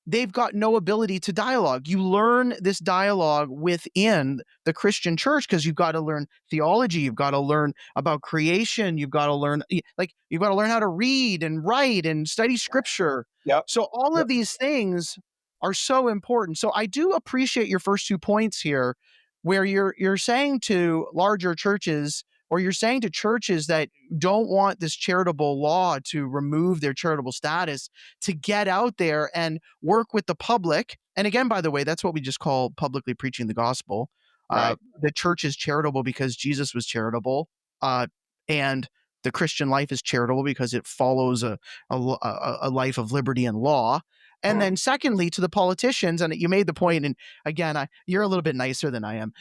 they've got no ability to dialogue. You learn this dialogue within the Christian church because you've got to learn theology. You've got to learn about creation. You've got to learn, you've got to learn how to read and write and study scripture. Yep. So all of these things are so important. So I do appreciate your first 2 points here, where you're saying to larger churches, or you're saying to churches that don't want this charitable law to remove their charitable status, to get out there and work with the public. And again, by the way, that's what we just call publicly preaching the gospel. Right. The church is charitable because Jesus was charitable, and the Christian life is charitable because it follows a life of liberty and law. And then secondly, to the politicians, and you made the point, and again, you're a little bit nicer than I am.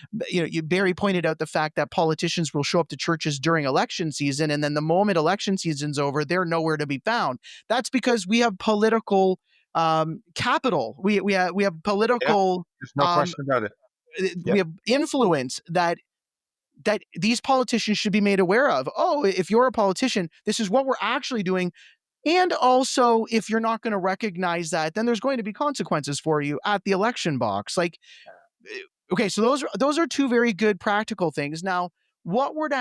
Barry pointed out the fact that politicians will show up to churches during election season, and then the moment election season's over, they're nowhere to be found. That's because we have political capital. We have political. There's no question about it. We have influence that these politicians should be made aware of. Oh, if you're a politician, this is what we're actually doing. And also, if you're not going to recognize that, then there's going to be consequences for you at the election box. Okay, so those are 2 very good practical things. Now, what would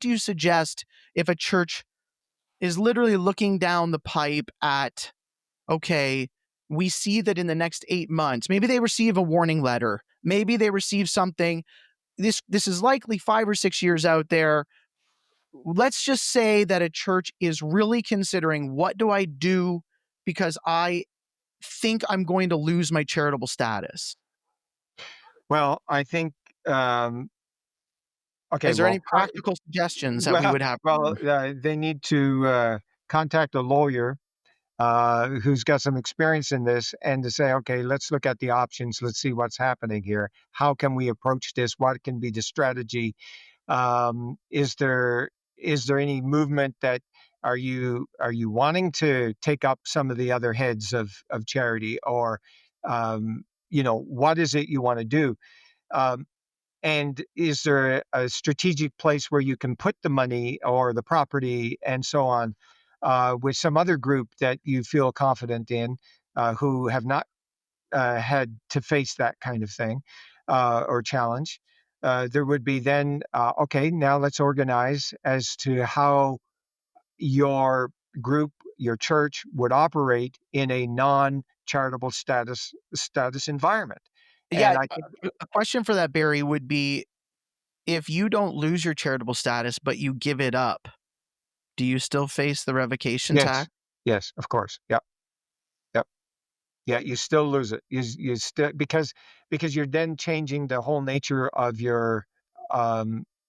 you suggest if a church is literally looking down the pipe at, okay, we see that in the next 8 months, maybe they receive a warning letter, maybe they receive something. This is likely 5 or 6 years out there. Let's just say that a church is really considering, what do I do because I think I'm going to lose my charitable status? Well, I think, okay. Is there any practical suggestions that we would have? Well, they need to contact a lawyer who's got some experience in this, and to say, okay, let's look at the options. Let's see what's happening here. How can we approach this? What can be the strategy? Is there any movement that are you wanting to take up some of the other heads of charity, or what is it you want to do? And is there a strategic place where you can put the money or the property and so on, with some other group that you feel confident in, who have not had to face that kind of thing or challenge? There would be then, okay, now let's organize as to how your group, your church would operate in a non-charitable status environment. Yeah, a question for that, Barry, would be, if you don't lose your charitable status, but you give it up, do you still face the revocation tax? Yes, of course. Yep. Yeah, you still lose it. You still, because you're then changing the whole nature of your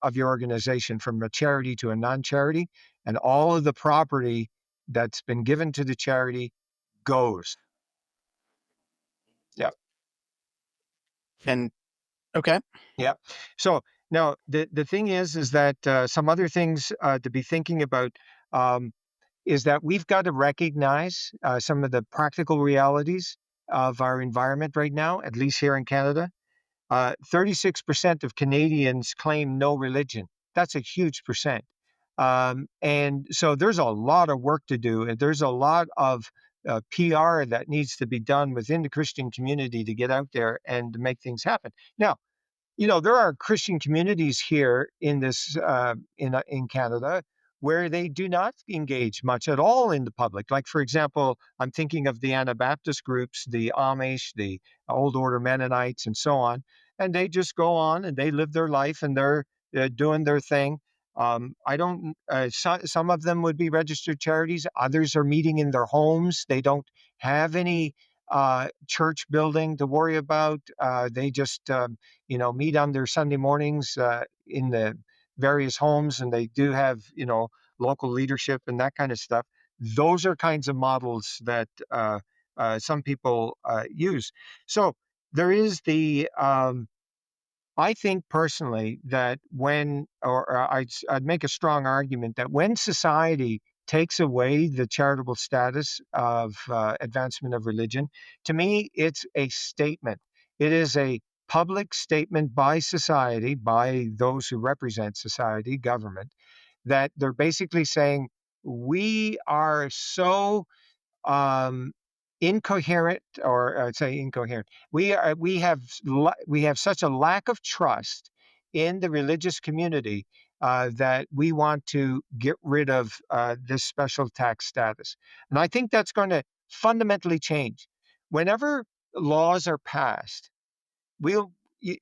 organization from a charity to a non-charity, and all of the property that's been given to the charity goes. Yeah. And okay. Yeah. So now the thing is that some other things to be thinking about, is that we've got to recognize some of the practical realities of our environment right now, at least here in Canada. 36% of Canadians claim no religion. That's a huge percent. And so there's a lot of work to do, and there's a lot of PR that needs to be done within the Christian community to get out there and to make things happen. Now, there are Christian communities here in this in Canada where they do not engage much at all in the public. Like, for example, I'm thinking of the Anabaptist groups, the Amish, the Old Order Mennonites, and so on. And they just go on and they live their life, and they're doing their thing. I don't. Some of them would be registered charities. Others are meeting in their homes. They don't have any church building to worry about. They just meet on their Sunday mornings in the various homes, and they do have local leadership and that kind of stuff. Those are kinds of models that some people use. So there is the I think personally that I'd make a strong argument that when society takes away the charitable status of advancement of religion, to me, it's a statement. It is a public statement by society, by those who represent society, government, that they're basically saying, we are so um, incoherent, or I'd say incoherent. We have such a lack of trust in the religious community that we want to get rid of this special tax status, and I think that's going to fundamentally change. Whenever laws are passed, we'll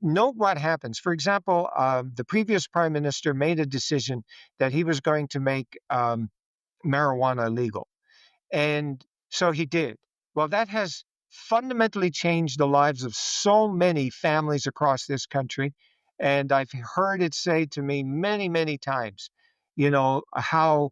note what happens. For example, the previous prime minister made a decision that he was going to make marijuana legal. And so he did. Well, that has fundamentally changed the lives of so many families across this country. And I've heard it say to me many, many times, how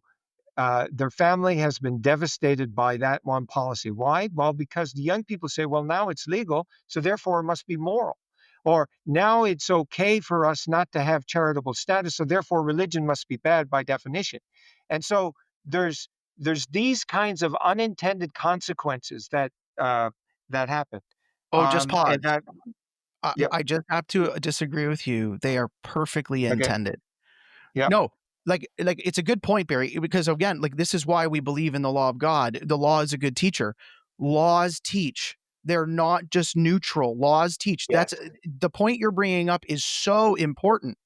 their family has been devastated by that one policy. Why? Well, because the young people say, well, now it's legal, so therefore it must be moral. Or now it's okay for us not to have charitable status, so therefore religion must be bad by definition. And so there's these kinds of unintended consequences that happen. Oh, just pause. And that, yep, I just have to disagree with you. They are perfectly okay, intended. yep, No, like it's a good point, Barry, because again, like this is why we believe in the law of God. The law is a good teacher. Laws teach. They're not just neutral. Laws teach. yes, That's the point you're bringing up is so important.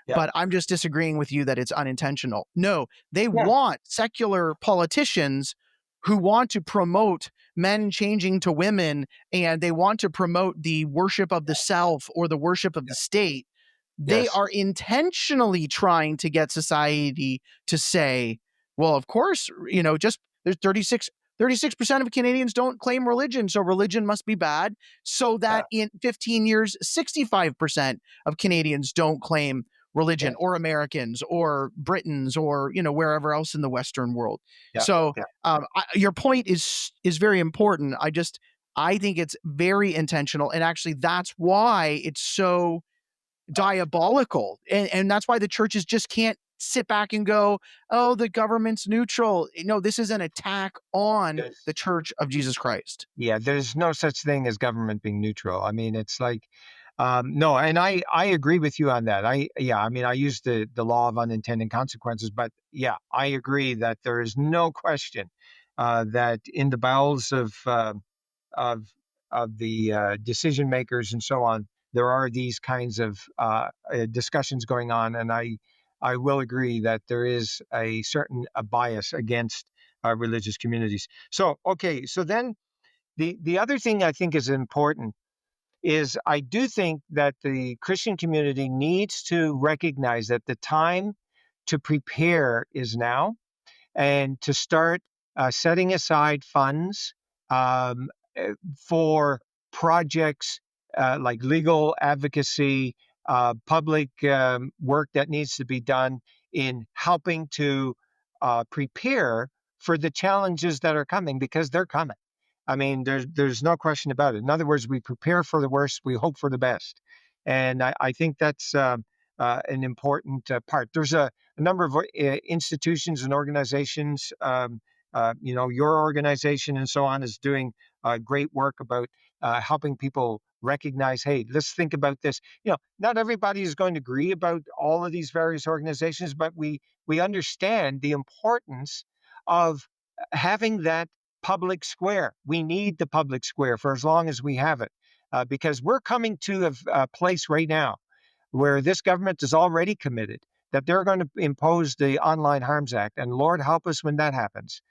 yep, But I'm just disagreeing with you that it's unintentional. No, they yeah, want secular politicians who want to promote men changing to women, and they want to promote the worship of the self or the worship of the state. They yes, are intentionally trying to get society to say, well, of course, just there's 36% of Canadians don't claim religion, so religion must be bad. So yeah, that in 15 years, 65% of Canadians don't claim religion, yes, or Americans or Britons or wherever else in the Western world. yeah, So yeah. your point is very important. I think it's very intentional, and actually that's why it's so diabolical, and that's why the churches just can't sit back and go, oh, the government's neutral. No, this is an attack on Yes. the Church of Jesus Christ. Yeah, there's no such thing as government being neutral. I mean, it's like, no, and I agree with you on that. I mean, I use the law of unintended consequences, but yeah, I agree that there is no question that in the bowels of the decision makers and so on, there are these kinds of discussions going on, and I will agree that there is a certain bias against religious communities. So okay, so then the other thing I think is important is I do think that the Christian community needs to recognize that the time to prepare is now, and to start setting aside funds um, for projects like legal advocacy, public work that needs to be done in helping to prepare for the challenges that are coming, because they're coming. I mean, there's no question about it. In other words, we prepare for the worst, we hope for the best, and I think that's an important part. There's a number of institutions and organizations. Your organization and so on is doing great work about helping people recognize, hey, let's think about this. Not everybody is going to agree about all of these various organizations, but we understand the importance of having that public square. We need the public square for as long as we have it, because we're coming to a place right now where this government is already committed that they're going to impose the Online Harms Act. And Lord help us when that happens,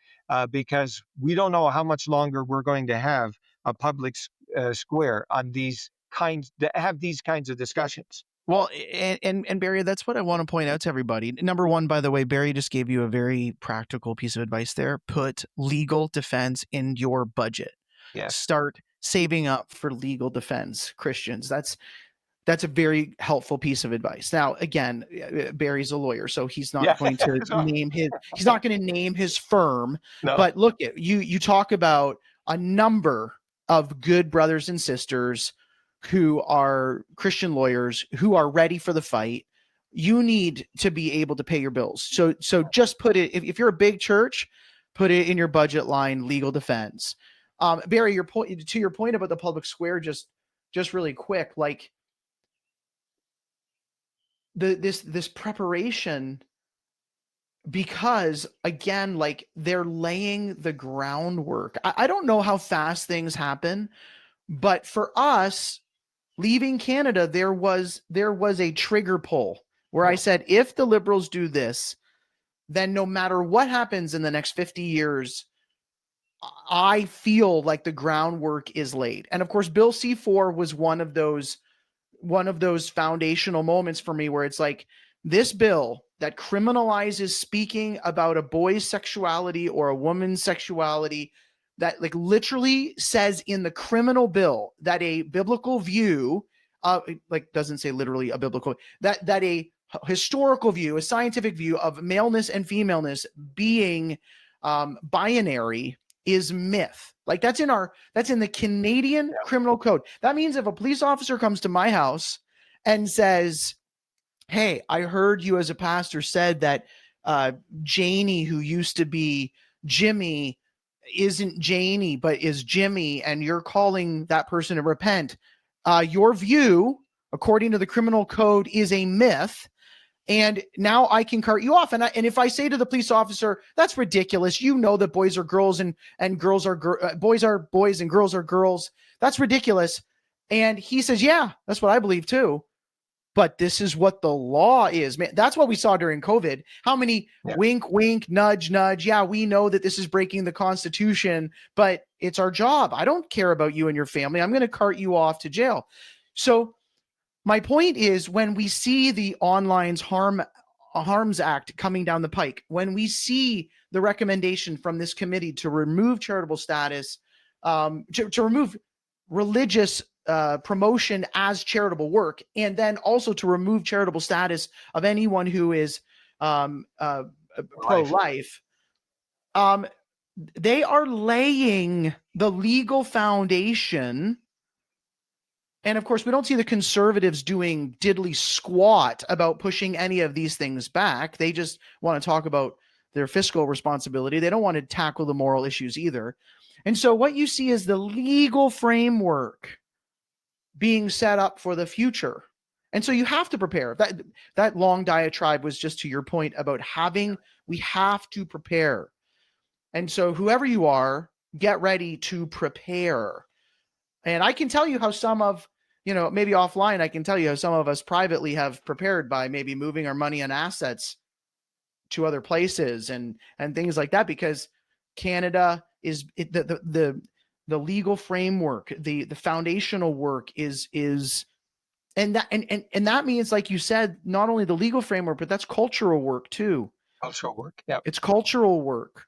because we don't know how much longer we're going to have a public square on these kinds that have these kinds of discussions. Well, and Barry, that's what I want to point out to everybody. Number one, by the way, Barry just gave you a very practical piece of advice there. Put legal defense in your budget. Yes. Start saving up for legal defense, Christians. That's a very helpful piece of advice. Now, again, Barry's a lawyer, so he's not going to name his firm. No. But look, you talk about a number of good brothers and sisters who are Christian lawyers who are ready for the fight. You need to be able to pay your bills. So just put it, if you're a big church, put it in your budget line, legal defense. Barry, to your point about the public square, just really quick, like this preparation, because again, like they're laying the groundwork. I don't know how fast things happen, but for us leaving Canada, there was a trigger pull where I said, if the Liberals do this, then no matter what happens in the next 50 years, I feel like the groundwork is laid. And of course, Bill C4 was one of those foundational moments for me where it's like, this bill that criminalizes speaking about a boy's sexuality or a woman's sexuality, that like literally says in the criminal bill that a biblical view, like doesn't say literally a biblical, that a historical view, a scientific view of maleness and femaleness being binary is myth. Like that's in the Canadian criminal code. That means if a police officer comes to my house and says, hey, I heard you as a pastor said that Janie, who used to be Jimmy, isn't Janie, but is Jimmy, and you're calling that person to repent. Your view, according to the criminal code, is a myth. And now I can cart you off. And if I say to the police officer, that's ridiculous. You know that boys are girls and girls are boys are boys and girls are girls. That's ridiculous. And he says, yeah, that's what I believe too. But this is what the law is, man. That's what we saw during COVID. How many wink, wink, nudge, nudge. Yeah, we know that this is breaking the Constitution, but it's our job. I don't care about you and your family. I'm going to cart you off to jail. So my point is, when we see the Online's Harms Act coming down the pike, when we see the recommendation from this committee to remove charitable status, to remove religious promotion as charitable work, and then also to remove charitable status of anyone who is pro-life, they are laying the legal foundation. And of course, we don't see the Conservatives doing diddly squat about pushing any of these things back. They just want to talk about their fiscal responsibility. They don't want to tackle the moral issues either. And so what you see is the legal framework being set up for the future. And so you have to prepare. That long diatribe was just to your point about we have to prepare. And so whoever you are, get ready to prepare. And I can tell you how some of, maybe offline, I can tell you how some of us privately have prepared by maybe moving our money and assets to other places and things like that, because Canada is the legal framework, the foundational work is and that means, like you said, not only the legal framework, but that's cultural work too. Cultural work. Yeah. It's cultural work.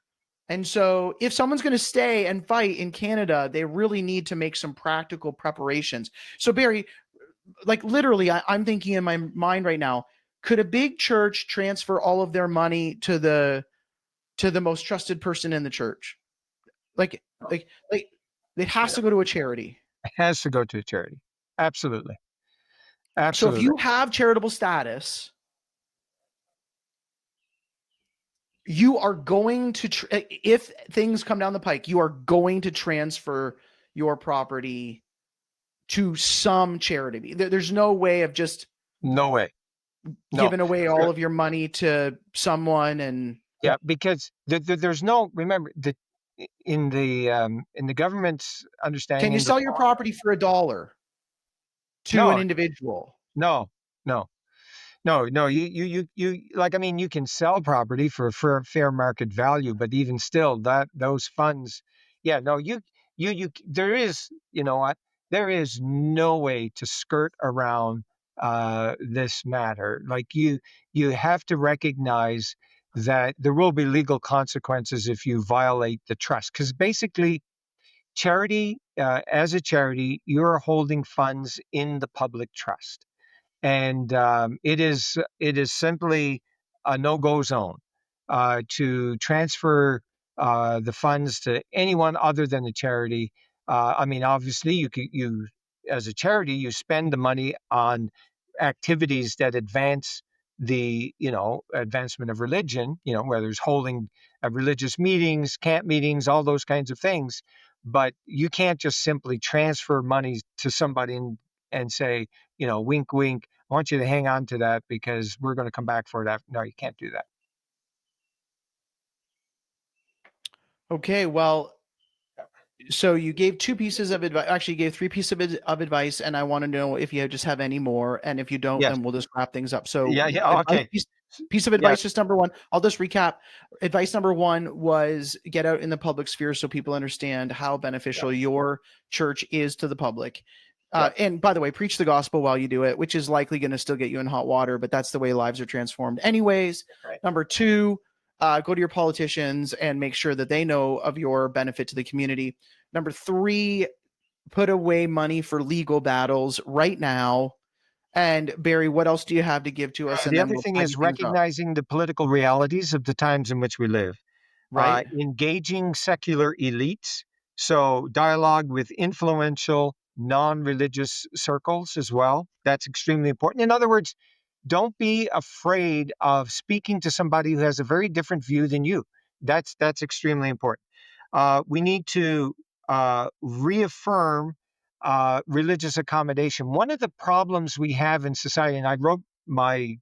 And so if someone's going to stay and fight in Canada, they really need to make some practical preparations. So Barry, like literally, I'm thinking in my mind right now, could a big church transfer all of their money to the most trusted person in the church? Like it has to go to a charity. It has to go to a charity. Absolutely. So if you have charitable status, you are going to, if things come down the pike, you are going to transfer your property to some charity. There's no way of just giving away all of your money to someone. And because there's no, remember that in the government's understanding. Can you sell your property for $1 to an individual? No. You like, I mean, you can sell property for fair market value, but even still, those funds, there is, there is no way to skirt around this matter. Like you have to recognize that there will be legal consequences if you violate the trust, because basically, charity, as a charity, you're holding funds in the public trust. And it is simply a no-go zone to transfer the funds to anyone other than the charity. I mean, obviously, as a charity, you spend the money on activities that advance the advancement of religion, whether it's holding religious meetings, camp meetings, all those kinds of things. But you can't just simply transfer money to somebody and say, wink, wink, I want you to hang on to that because we're going to come back for it. No, you can't do that. Okay, well, so you gave 2 pieces of advice. Actually, you gave 3 pieces of advice, and I want to know if you just have any more. And if you don't, Yes. then we'll just wrap things up. So, Yeah. Okay. Piece of advice, just number 1. I'll just recap. Advice number 1 was get out in the public sphere so people understand how beneficial your church is to the public. And by the way, preach the gospel while you do it, which is likely going to still get you in hot water, but that's the way lives are transformed anyways. Right. Number 2, go to your politicians and make sure that they know of your benefit to the community. Number 3, put away money for legal battles right now. And Barry, what else do you have to give to us? The other thing is recognizing the political realities of the times in which we live. Right. Engaging secular elites. So dialogue with influential non-religious circles as well. That's extremely important. In other words, don't be afraid of speaking to somebody who has a very different view than you. That's extremely important. We need to reaffirm religious accommodation. One of the problems we have in society, and I wrote my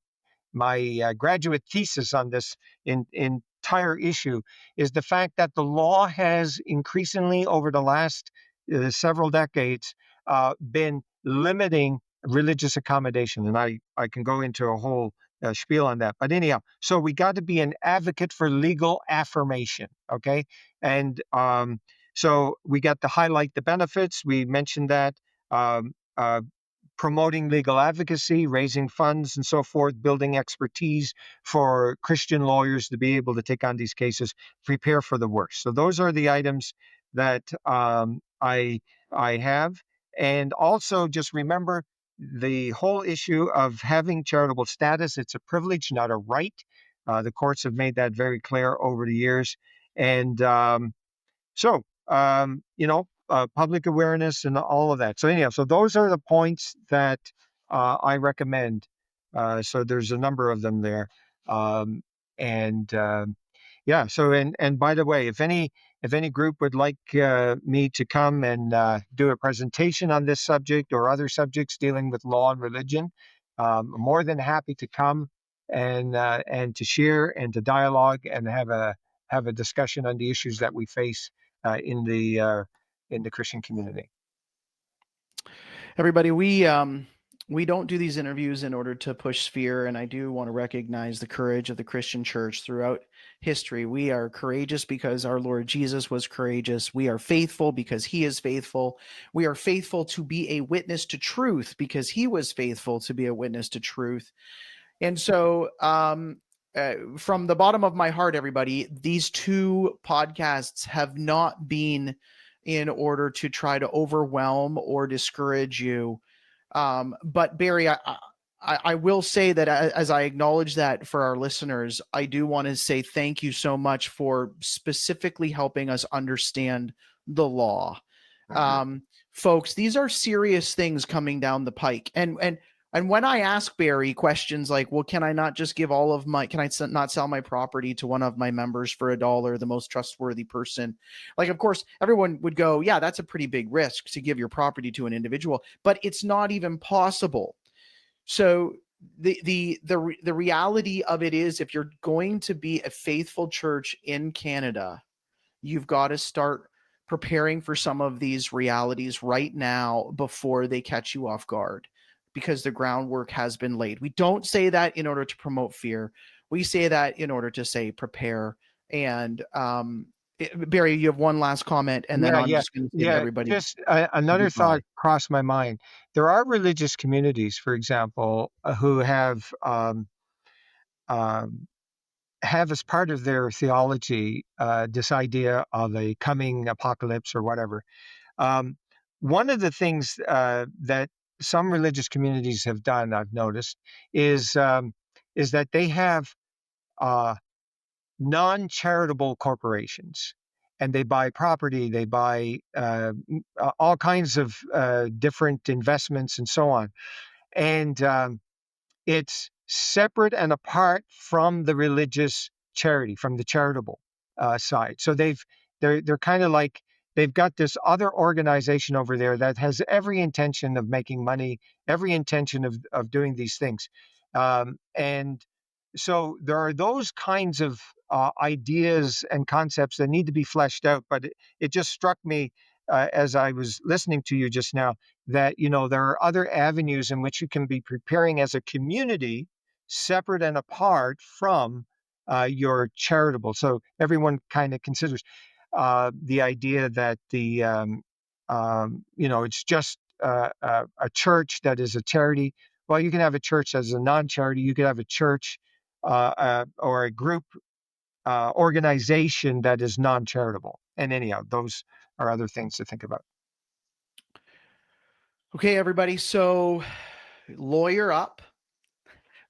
graduate thesis on this entire issue, is the fact that the law has increasingly over the last several decades been limiting religious accommodation. And I can go into a whole spiel on that. But anyhow, so we got to be an advocate for legal affirmation, okay? And so we got to highlight the benefits. We mentioned that. Promoting legal advocacy, raising funds and so forth, building expertise for Christian lawyers to be able to take on these cases, prepare for the worst. So those are the items that I have. And also just remember the whole issue of having charitable status. It's a privilege, not a right. The courts have made that very clear over the years. And public awareness and all of that. So anyhow, so those are the points that I recommend. So there's a number of them there. So and by the way, if any group would like me to come and do a presentation on this subject or other subjects dealing with law and religion, I'm more than happy to come and to share and to dialogue and have a discussion on the issues that we face in the Christian community. Everybody, we don't do these interviews in order to push fear, and I do want to recognize the courage of the Christian church throughout history. We are courageous because our Lord Jesus was courageous. We are faithful because he is faithful. We are faithful to be a witness to truth because he was faithful to be a witness to truth. And so from the bottom of my heart, everybody, these 2 podcasts have not been in order to try to overwhelm or discourage you. But Barry, I will say that as I acknowledge that for our listeners, I do want to say thank you so much for specifically helping us understand the law. Folks, these are serious things coming down the pike. And when I ask Barry questions like, well, can I not just give can I not sell my property to one of my members for $1, the most trustworthy person? Like, of course, everyone would go, yeah, that's a pretty big risk to give your property to an individual, but it's not even possible. So the reality of it is, if you're going to be a faithful church in Canada, you've got to start preparing for some of these realities right now before they catch you off guard, because the groundwork has been laid. We don't say that in order to promote fear. We say that in order to say prepare. And Barry, you have one last comment, and then I'm just going to say to everybody. Just another thought crossed my mind. There are religious communities, for example, who have as part of their theology this idea of a coming apocalypse or whatever. One of the things that some religious communities have done, I've noticed, is that they have non-charitable corporations. and they buy property, they buy all kinds of different investments and so on. And it's separate and apart from the religious charity, from the charitable side. So they're kind of like, they've got this other organization over there that has every intention of making money, every intention of doing these things. And so there are those kinds of ideas and concepts that need to be fleshed out. But it just struck me as I was listening to you just now that, there are other avenues in which you can be preparing as a community, separate and apart from your charitable. So everyone kind of considers the idea that it's just a church that is a charity. Well, you can have a church as a non-charity. You could have a church or a group organization that is non-charitable. And anyhow, those are other things to think about. Okay, everybody. So lawyer up,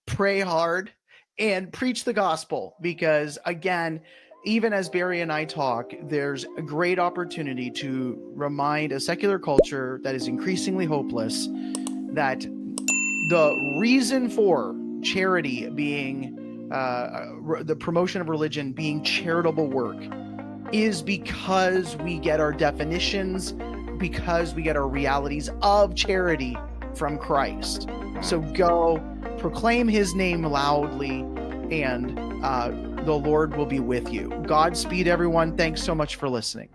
pray hard, and preach the gospel. Because again, even as Barry and I talk, there's a great opportunity to remind a secular culture that is increasingly hopeless that the reason for charity being the promotion of religion being charitable work is because we get our definitions, because we get our realities of charity from Christ. So go proclaim his name loudly, and the Lord will be with you. Godspeed, everyone. Thanks so much for listening.